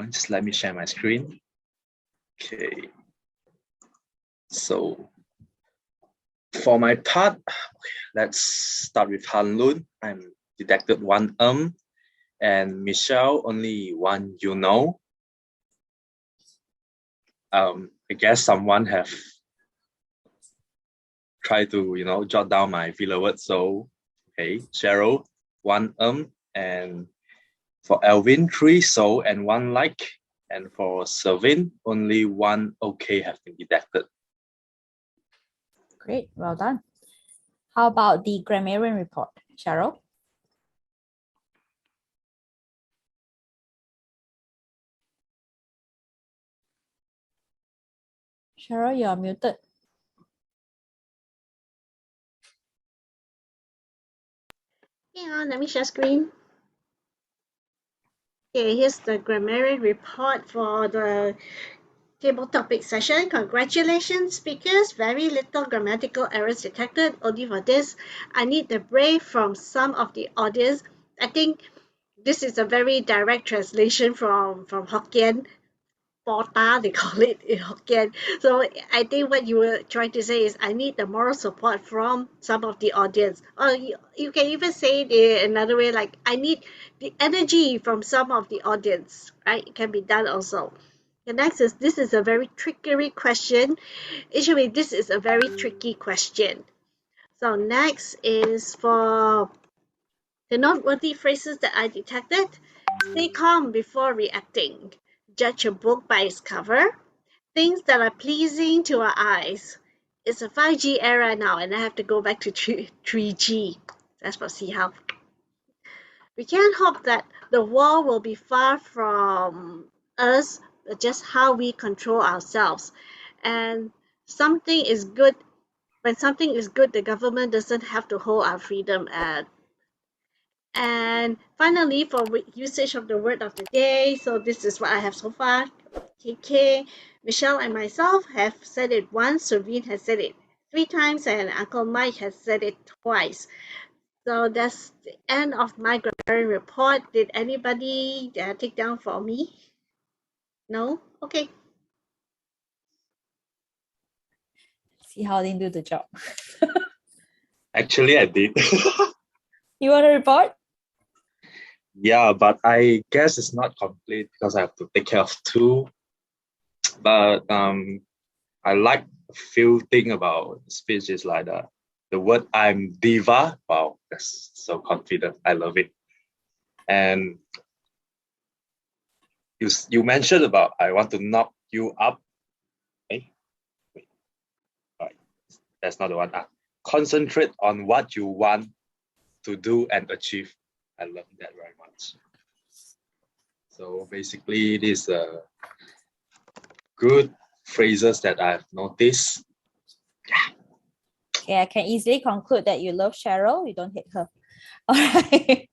Just let me share my screen. Okay. So for my part, let's start with Hanlun. I'm detected 1 and Michelle only 1 you know. I guess someone have tried to jot down my filler words. So okay, Cheryl 1 and for Alvin 3 so and 1 like, and for Servin only 1 okay have been detected. Great, well done. How about the grammarian report, Cheryl? Cheryl, you're muted. Hang on, let me share screen. Okay, here's the grammarian report for the table topic session. Congratulations, speakers. Very little grammatical errors detected. Only for this, I need the brave from some of the audience. I think this is a very direct translation from Hokkien. Pota, they call it in Hokkien. So I think what you were trying to say is I need the moral support from some of the audience. Or you can even say it in another way, like I need the energy from some of the audience, right? It can be done also. The next is, this is a very tricky question. Actually, this is a very tricky question. So next is for the noteworthy phrases that I detected. Stay calm before reacting. judge a book by its cover. Things that are pleasing to our eyes. It's a 5G era now, and I have to go back to 3G. That's for see how. We can't hope that the war will be far from us, just how we control ourselves. And something is good. When something is good, the government doesn't have to hold our freedom. And finally, for usage of the word of the day, so this is what I have so far. KK, Michelle, and myself have said it once. Servine has said it 3 times, and Uncle Mike has said it twice. So that's the end of my grammarian report. Did anybody take down for me? No? Okay. See how they do the job. Actually, I did. You want to report? Yeah, but I guess it's not complete because I have to take care of 2. But I like a few things about speech is like the word I'm diva. Wow, that's so confident. I love it. And you mentioned about I want to knock you up. Wait. Right. That's not the one. Concentrate on what you want to do and achieve. I love that very much. So basically, these good phrases that I've noticed. Okay, I can easily conclude that you love Cheryl. You don't hate her. All right.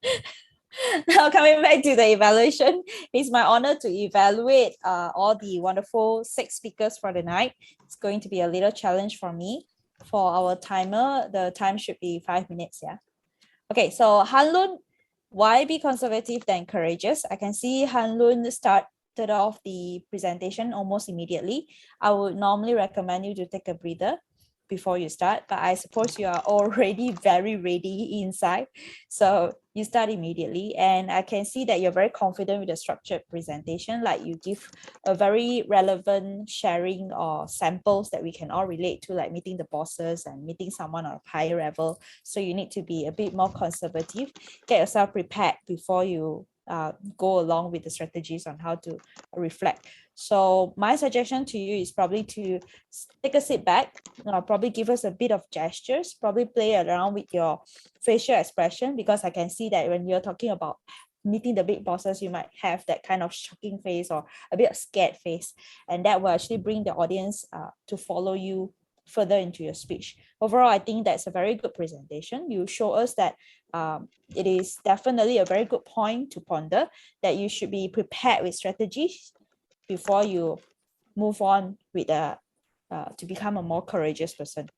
Now coming back to the evaluation, it's my honor to evaluate all the wonderful 6 speakers for the night. It's going to be a little challenge for me. For our timer, the time should be 5 minutes, yeah. Okay, so Hanlun, why be conservative than courageous? I can see Hanlun started off the presentation almost immediately. I would normally recommend you to take a breather before you start, but I suppose you are already very ready inside. So you start immediately, and I can see that you're very confident with the structured presentation, like you give a very relevant sharing or samples that we can all relate to, like meeting the bosses and meeting someone on a higher level. So you need to be a bit more conservative, get yourself prepared before you go along with the strategies on how to reflect. So my suggestion to you is probably to take a sit back, probably give us a bit of gestures, probably play around with your facial expression, because I can see that when you're talking about meeting the big bosses, you might have that kind of shocking face or a bit of scared face, and that will actually bring the audience to follow you further into your speech. Overall, I think that's a very good presentation. You show us that it is definitely a very good point to ponder, that you should be prepared with strategies before you move on with to become a more courageous person.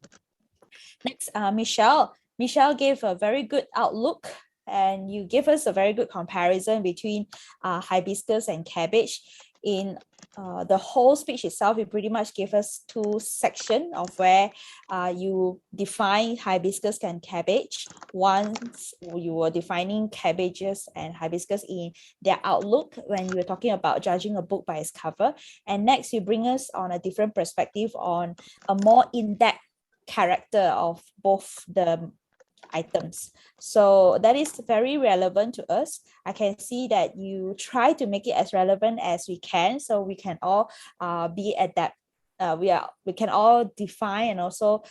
Next, Michelle. Michelle gave a very good outlook, and you give us a very good comparison between hibiscus and cabbage. In the whole speech itself, you pretty much give us 2 sections of where you define hibiscus and cabbage. Once you were defining cabbages and hibiscus in their outlook when you were talking about judging a book by its cover. And next, you bring us on a different perspective on a more in-depth character of both the items. So that is very relevant to us. I can see that you try to make it as relevant as we can, so we can all be at that. We can all define and also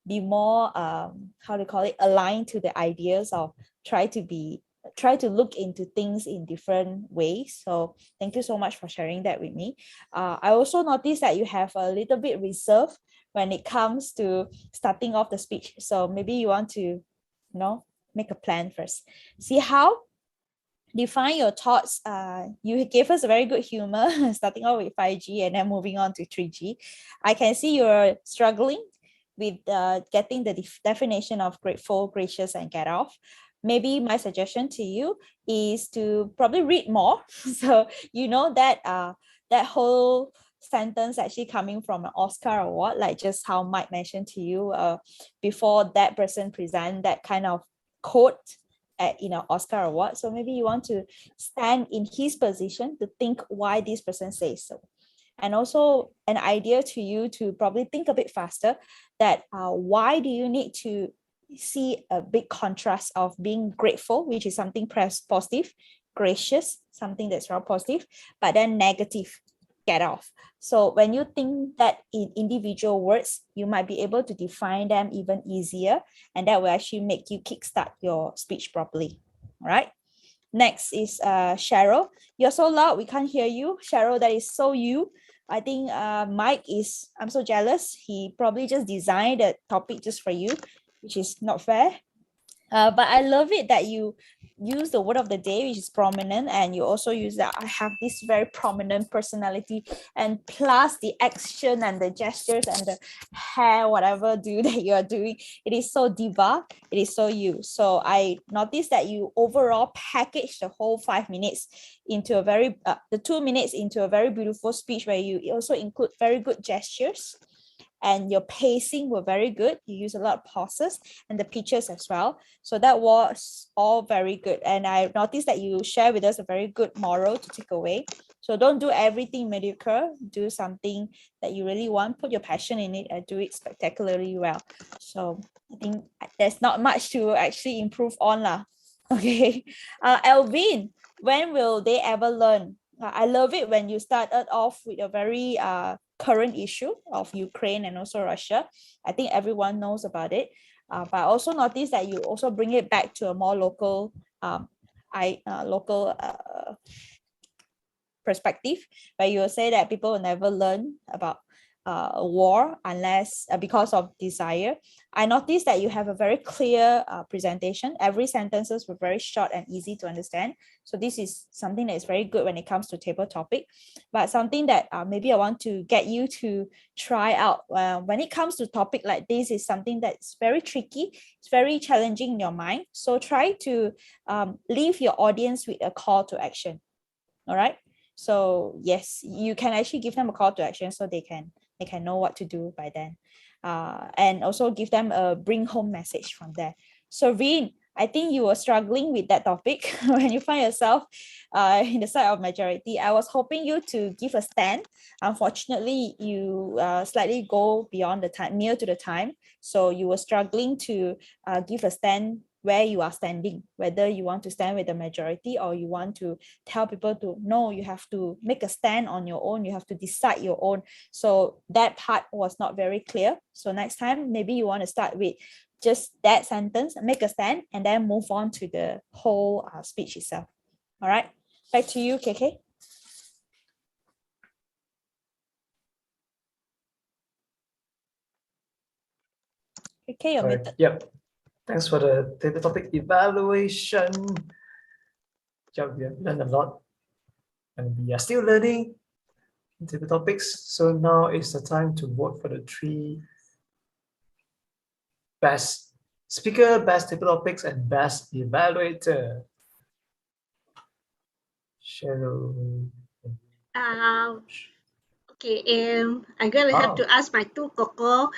be more how to call it, aligned to the ideas of try to look into things in different ways. So thank you so much for sharing that with me. I also noticed that you have a little bit reserve when it comes to starting off the speech. So maybe you want to, make a plan first. See how? Define your thoughts. You gave us a very good humor, starting off with 5G and then moving on to 3G. I can see you're struggling with getting the definition of grateful, gracious, and get off. Maybe my suggestion to you is to probably read more. So that whole sentence actually coming from an Oscar award, like just how Mike mentioned to you before that person present that kind of quote at Oscar award. So maybe you want to stand in his position to think why this person says so. And also an idea to you to probably think a bit faster that why do you need to see a big contrast of being grateful, which is something positive, gracious, something that's very positive, but then negative, get off. So when you think that in individual words, you might be able to define them even easier, and that will actually make you kickstart your speech properly. All right. Next is Cheryl. You're so loud, we can't hear you. Cheryl, that is so you. I think Mike is, I'm so jealous. He probably just designed a topic just for you, which is not fair. But I love it that you use the word of the day, which is prominent, and you also use that I have this very prominent personality, and plus the action and the gestures and the hair, whatever do that you are doing. It is so diva, it is so you. So I noticed that you overall package the whole 5 minutes into a very, the 2 minutes into a very beautiful speech where you also include very good gestures. And your pacing were very good. You use a lot of pauses and the pictures as well. So that was all very good. And I noticed that you share with us a very good moral to take away. So don't do everything mediocre. Do something that you really want. Put your passion in it and do it spectacularly well. So I think there's not much to actually improve on lah. Okay. Alvin, when will they ever learn? I love it when you started off with a very current issue of Ukraine and also Russia. I think everyone knows about it. But I also noticed that you also bring it back to a more local, perspective, where you will say that people will never learn about war unless because of desire. I noticed that you have a very clear presentation. Every sentences were very short and easy to understand. So this is something that is very good when it comes to table topic. But something that maybe I want to get you to try out when it comes to topic like this is something that's very tricky. It's very challenging in your mind. So try to leave your audience with a call to action. All right. So yes, you can actually give them a call to action so they can know what to do by then. And also give them a bring home message from there. So Reen, I think you were struggling with that topic when you find yourself in the side of majority. I was hoping you to give a stand. Unfortunately, you slightly go beyond the time, near to the time. So you were struggling to give a stand where you are standing, whether you want to stand with the majority or you want to tell people to, no, you have to make a stand on your own, you have to decide your own. So that part was not very clear. So next time, maybe you want to start with just that sentence, make a stand, and then move on to the whole speech itself. All right, back to you, KK. KK, you're muted. Yep. Thanks for the table topic evaluation. Yeah, we have learned a lot and we are still learning table topics. So now it's the time to vote for the 3 best speaker, best table topics, and best evaluator. Cheryl. Okay, I'm going to have to ask my 2 Coco.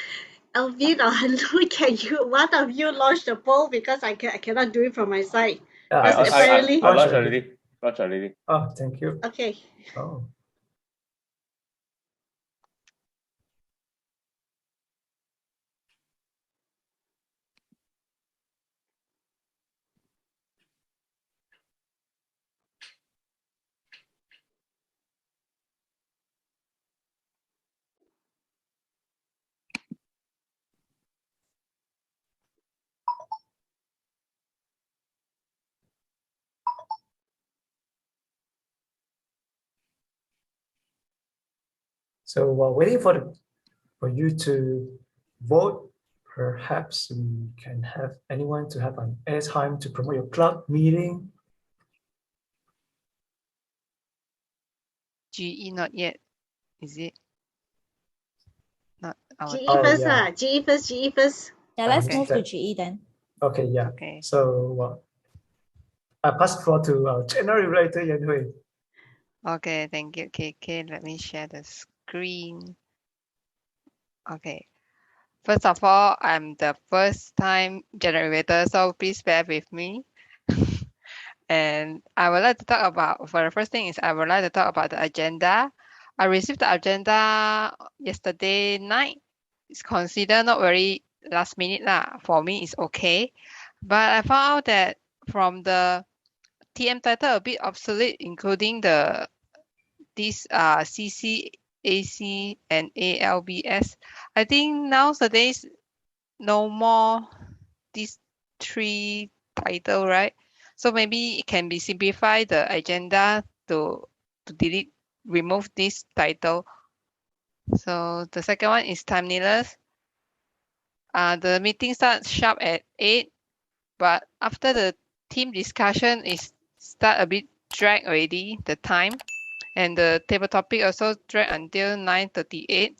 Alvin or Hanlu, can you, one of you launch the poll because I cannot do it from my side. I Apparently. launched already. Launched already. Oh, thank you. Okay. Oh. So while waiting for you to vote, perhaps we can have anyone to have an airtime to promote your club meeting. GE not yet, is it? Not our GE first, yeah. GE first, GE first. Yeah, let's move to GE then. Okay, yeah. Okay. So I pass the floor to our general writer, Yan Hui. Okay, thank you, KK. Let me share the screen. Okay. First of all, I'm the first time generator, so please bear with me. And I would like to talk about, for the first thing is I would like to talk about the agenda. I received the agenda yesterday night. It's considered not very last minute lah. For me, it's okay. But I found out that from the TM title a bit obsolete, including this CC, AC, and ALBS. I think nowadays no more these three title, right? So maybe it can be simplified the agenda to remove this title. So the second one is timeliness. The meeting starts sharp at 8, but after the team discussion is start a bit drag already, the time. And the table topic also drag until 9:38.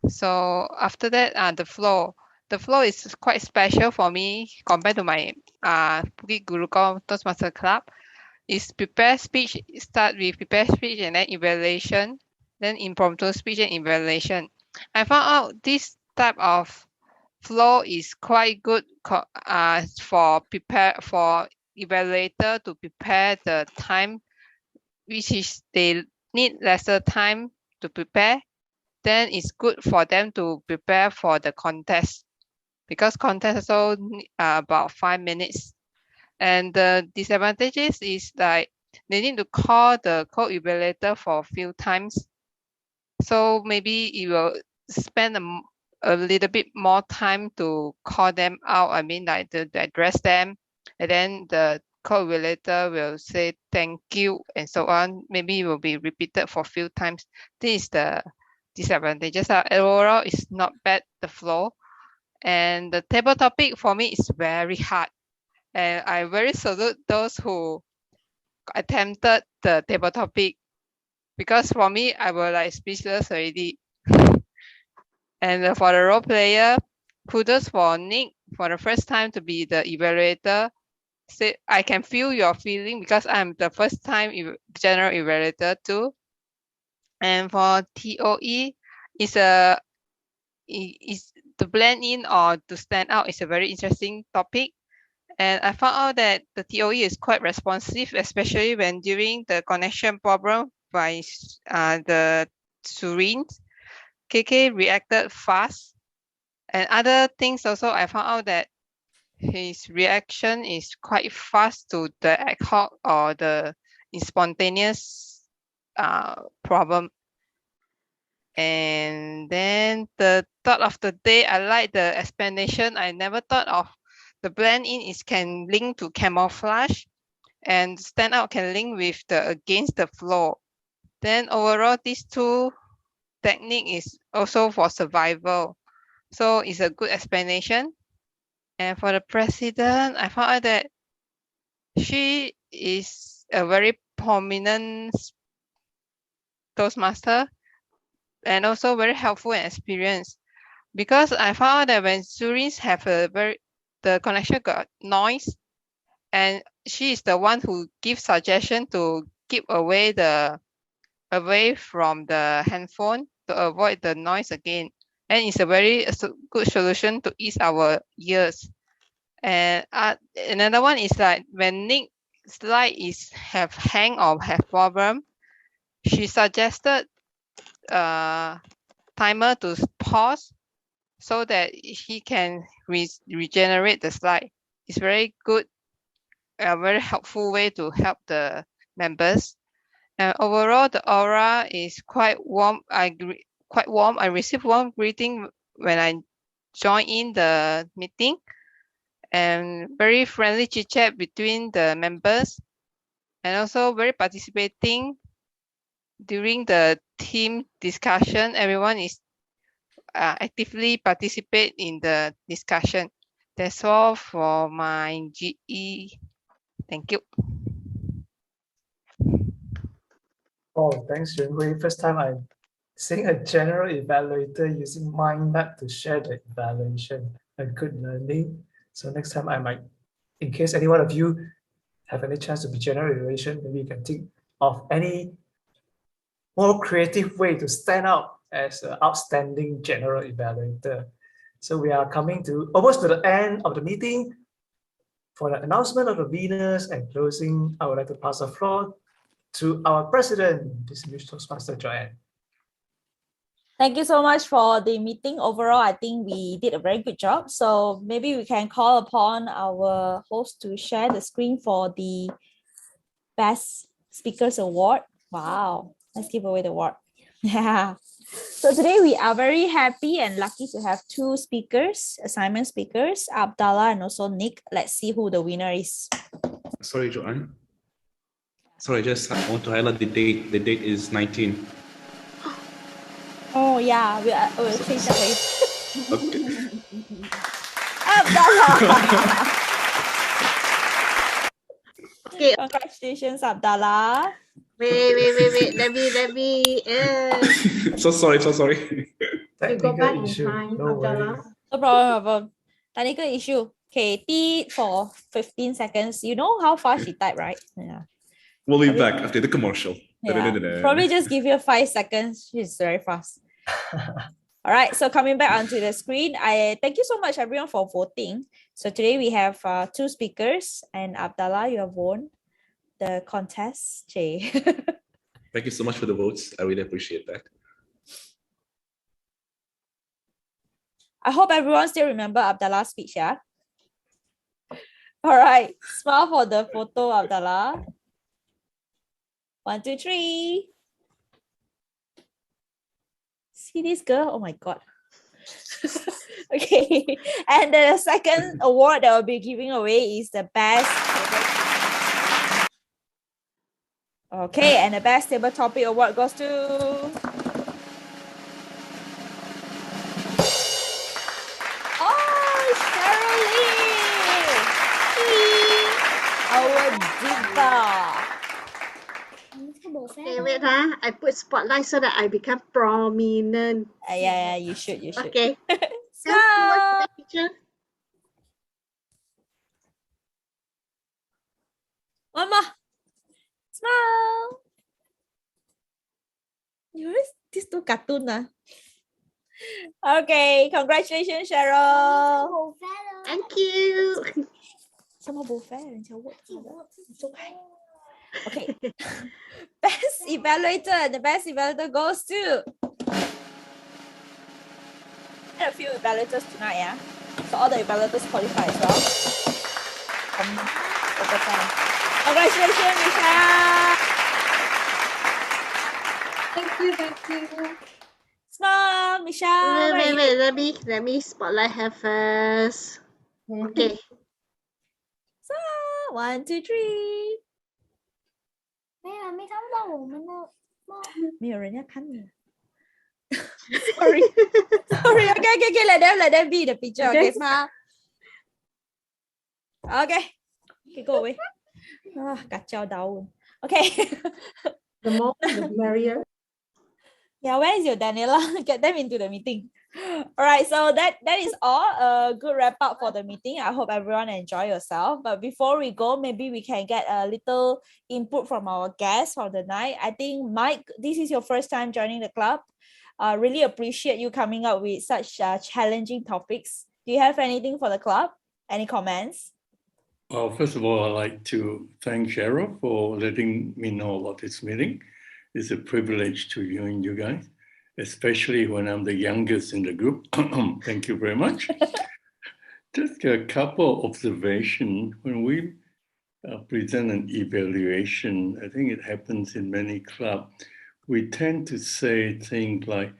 So after that, the flow. The flow is quite special for me compared to my Bukit Gurukul Toastmaster Club. Is prepare speech, start with prepare speech and then evaluation, then impromptu speech and evaluation. I found out this type of flow is quite good for evaluator to prepare the time, which is they need lesser time to prepare. Then it's good for them to prepare for the contest, because contest also about 5 minutes. And the disadvantages is like they need to call the co-evaluator for a few times. So maybe you will spend a little bit more time to call them out. I mean, like to address them, and then the co-evaluator will say thank you and so on. Maybe it will be repeated for a few times. This is the disadvantages. Overall, it's not bad, the flow. And the table topic for me is very hard. And I very salute those who attempted the table topic, because for me, I was like speechless already. And for the role player, kudos for Nick for the first time to be the evaluator. Say, I can feel your feeling because I'm the first time general evaluator too. And for TOE, is to blend in or to stand out is a very interesting topic. And I found out that the TOE is quite responsive, especially when during the connection problem by the Surins. KK reacted fast. And other things also, I found out that his reaction is quite fast to the ad hoc or the spontaneous problem. And then the thought of the day, I like the explanation. I never thought of the blend in is can link to camouflage, and stand out can link with the against the flow. Then overall, these two technique is also for survival. So it's a good explanation. And for the president, I found out that she is a very prominent Toastmaster and also very helpful and experienced, because I found out that when Surins have the connection got noise, and she is the one who gives suggestion to keep away from the handphone to avoid the noise again. And it's a very good solution to ease our ears. And another one is like when Nick's slide have hang or have problem, she suggested timer to pause so that he can regenerate the slide. It's very good, a very helpful way to help the members. And overall, the aura is quite warm. I received warm greeting when I joined in the meeting, and very friendly chit chat between the members, and also very participating during the team discussion. Everyone is actively participate in the discussion. That's all for my GE. Thank you. Oh, thanks, Yunhui. First time I'm seeing a general evaluator using mind map to share the evaluation. A good learning. So next time I might, in case any one of you have any chance to be general evaluation, maybe you can think of any more creative way to stand out as an outstanding general evaluator. So we are coming to almost to the end of the meeting. For the announcement of the winners and closing, I would like to pass the floor to our president, distinguished Toastmaster Joanne. Thank you so much for the meeting. Overall, I think we did a very good job. So maybe we can call upon our host to share the screen for the Best Speakers Award. Wow, let's give away the award. Yeah. So today we are very happy and lucky to have two speakers, assignment speakers, Abdallah and also Nick. Let's see who the winner is. Sorry, Joanne. Sorry, just I want to highlight the date. The date is 19. Oh yeah, we'll change that way. Okay. Abdallah. Okay. Congratulations, Abdallah. Wait. Let me. So sorry. You go back in time, Abdallah. No problem. Technical issue. Okay, T for 15 seconds. You know how fast she typed, right? Yeah. We'll be back after the commercial. Yeah. Probably just give you 5 seconds. She's very fast. All right, so coming back onto the screen, I thank you so much everyone for voting. So today we have two speakers, and Abdallah, you have won the contest. Jay. Thank you so much for the votes. I really appreciate that. I hope everyone still remember Abdallah's speech, yeah? All right, smile for the photo, Abdallah. 1, 2, 3. See this girl? Oh my God. Okay, and the second award that we'll be giving away is the best. Okay, and the best table topic award goes to our diva. Okay, wait, I put spotlight so that I become prominent. Yeah, you should. Okay. Smile. One more. Smile. This two cartoon. Okay, congratulations, Cheryl. Thank you. Okay. Best evaluator. The best evaluator goes to a few evaluators tonight, yeah. So all the evaluators qualify as well. Congratulations, Michelle. Thank you. Smile, Michelle. Wait. Let me spotlight her first. Okay. So 1, 2, 3. 没看到我们的猫。没有人要看你。Sorry. Okay. Let them be the picture. Okay, smile. Okay, go away. Kacau daun. Okay. The more, the merrier. Yeah, where is your Daniela? Get them into the meeting. All right, so that is all. A good wrap up for the meeting. I hope everyone enjoy yourself. But before we go, maybe we can get a little input from our guests for the night. I think Mike, this is your first time joining the club. Really appreciate you coming up with such challenging topics. Do you have anything for the club? Any comments? Well, first of all, I'd like to thank Cheryl for letting me know about this meeting. It's a privilege to join you guys, especially when I'm the youngest in the group. Thank you very much. Just a couple of observations. When we present an evaluation, I think it happens in many clubs, we tend to say things like,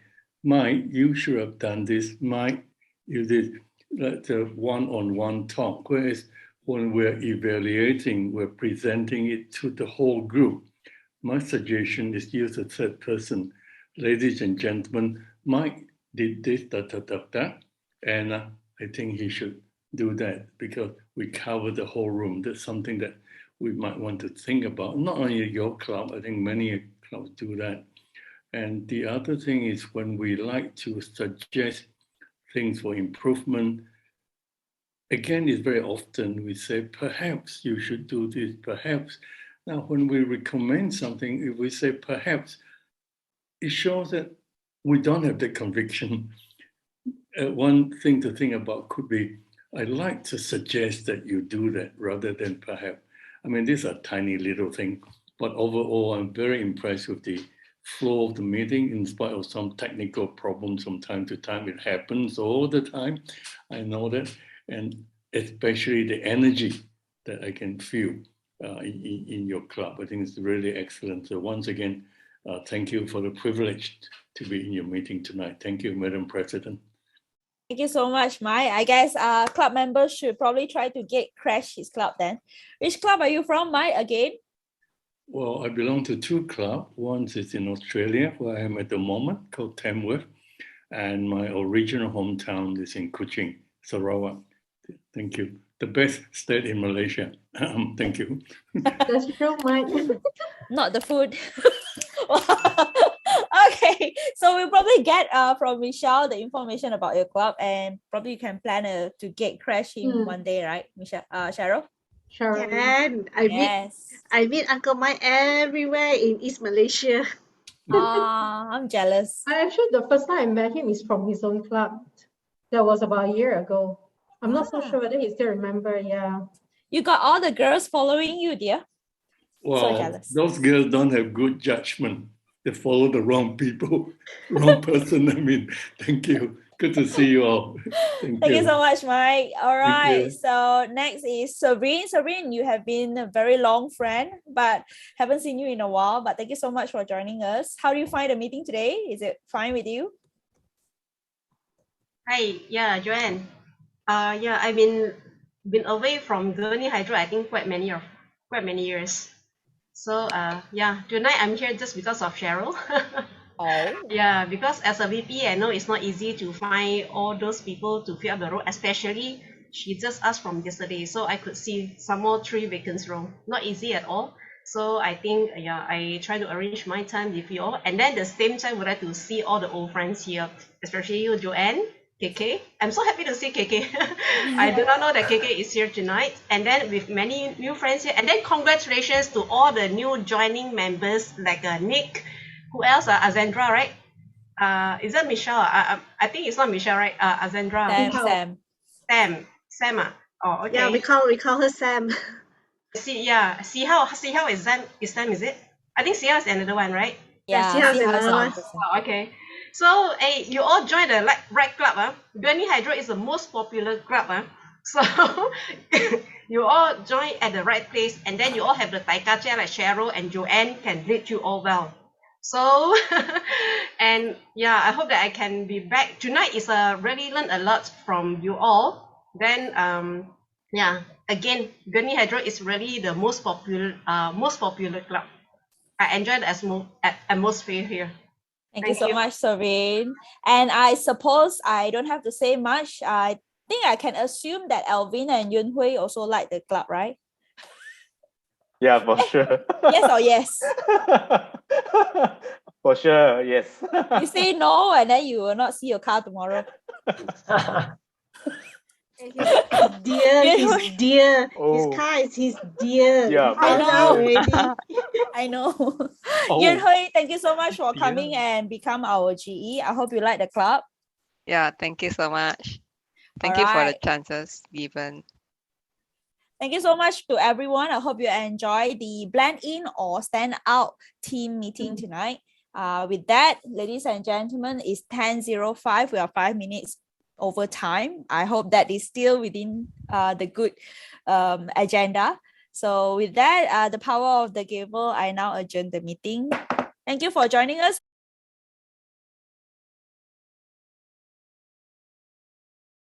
Mike, you should have done this. Mike, you did. That's a one-on-one talk. Whereas when we're evaluating, we're presenting it to the whole group. My suggestion is use a third person. Ladies and gentlemen, Mike did this, and I think he should do that because we cover the whole room. That's something that we might want to think about. Not only your club, I think many clubs do that. And the other thing is when we like to suggest things for improvement, again, it's very often we say, perhaps you should do this, perhaps. Now, when we recommend something, if we say perhaps, it shows that we don't have the conviction. One thing to think about could be, I'd like to suggest that you do that rather than perhaps. I mean, these are tiny little things, but overall, I'm very impressed with the flow of the meeting in spite of some technical problems from time to time. It happens all the time. I know that. And especially the energy that I can feel. in your club. I think it's really excellent. So once again, thank you for the privilege to be in your meeting tonight. Thank you, Madam President. Thank you so much, Mike. I guess club members should probably try to crash his club then. Which club are you from, Mike, again? Well, I belong to two clubs. One is in Australia, where I am at the moment, called Tamworth, and my original hometown is in Kuching, Sarawak. Thank you. The best state in Malaysia. Thank you. That's true, Mike. Not the food. Okay, so we'll probably get from Michelle the information about your club, and probably you can plan to gate crash him one day, right, Michelle? Cheryl? Sure. Can I meet Uncle Mike everywhere in East Malaysia. I'm jealous. Actually, the first time I met him is from his own club. That was about a year ago. I'm not so sure whether he still remember. Yeah. You got all the girls following you, dear. Well, so jealous. Those girls don't have good judgment. They follow the wrong people, wrong person. I mean, thank you. Good to see you all. Thank you so much, Mike. All right. you. So next is Serene. Serene, you have been a very long friend, but haven't seen you in a while. But thank you so much for joining us. How do you find the meeting today? Is it fine with you? Hi, yeah, Joanne. Yeah, I've been away from Gurney Hydro, I think quite many years. So yeah, tonight I'm here just because of Cheryl. Oh. Yeah, because as a VP, I know it's not easy to find all those people to fill up the role, especially she just asked from yesterday, so I could see some more 3 vacant roles. Not easy at all. So I think, yeah, I try to arrange my time with you all, and then at the same time, would like to see all the old friends here, especially you, Joanne, KK. I'm so happy to see KK. I do not know that KK is here tonight, and then with many new friends here, and then congratulations to all the new joining members like Nick. Who else? Azandra, right? Is that Michelle? I think it's not Michelle, right? Azandra. Sam. Oh, okay. Yeah, we call her Sam. See how is Sam? Is it? I think Sia is another one, right? Yeah, Sia is another one. Oh, okay. So, hey, you all join the right club, huh? Gurney Hydro is the most popular club, huh? So you all join at the right place, and then you all have the taika chair like Cheryl and Joanne can lead you all well. So and yeah, I hope that I can be back tonight. Is really learned a lot from you all. Then yeah, again, Gurney Hydro is really the most popular club. I enjoy the atmosphere here. Thank you so much, Serene. And I suppose I don't have to say much. I think I can assume that Alvin and Yun Hui also like the club, right? Yeah, for sure. Yes or yes? For sure, yes. You say no, and then you will not see your car tomorrow. His dear. Oh. His car is his dear. Yeah, I know. Already. I know. Oh. Yun Hui, thank you so much for coming and become our GE. I hope you like the club. Yeah, thank you so much. Thank you for the chances given. Thank you so much to everyone. I hope you enjoy the blend in or stand out team meeting tonight. With that, ladies and gentlemen, it's 10:05. We are 5 minutes over time. I hope that is still within the good agenda. So with that, the power of the gavel, I now adjourn the meeting. Thank you for joining us.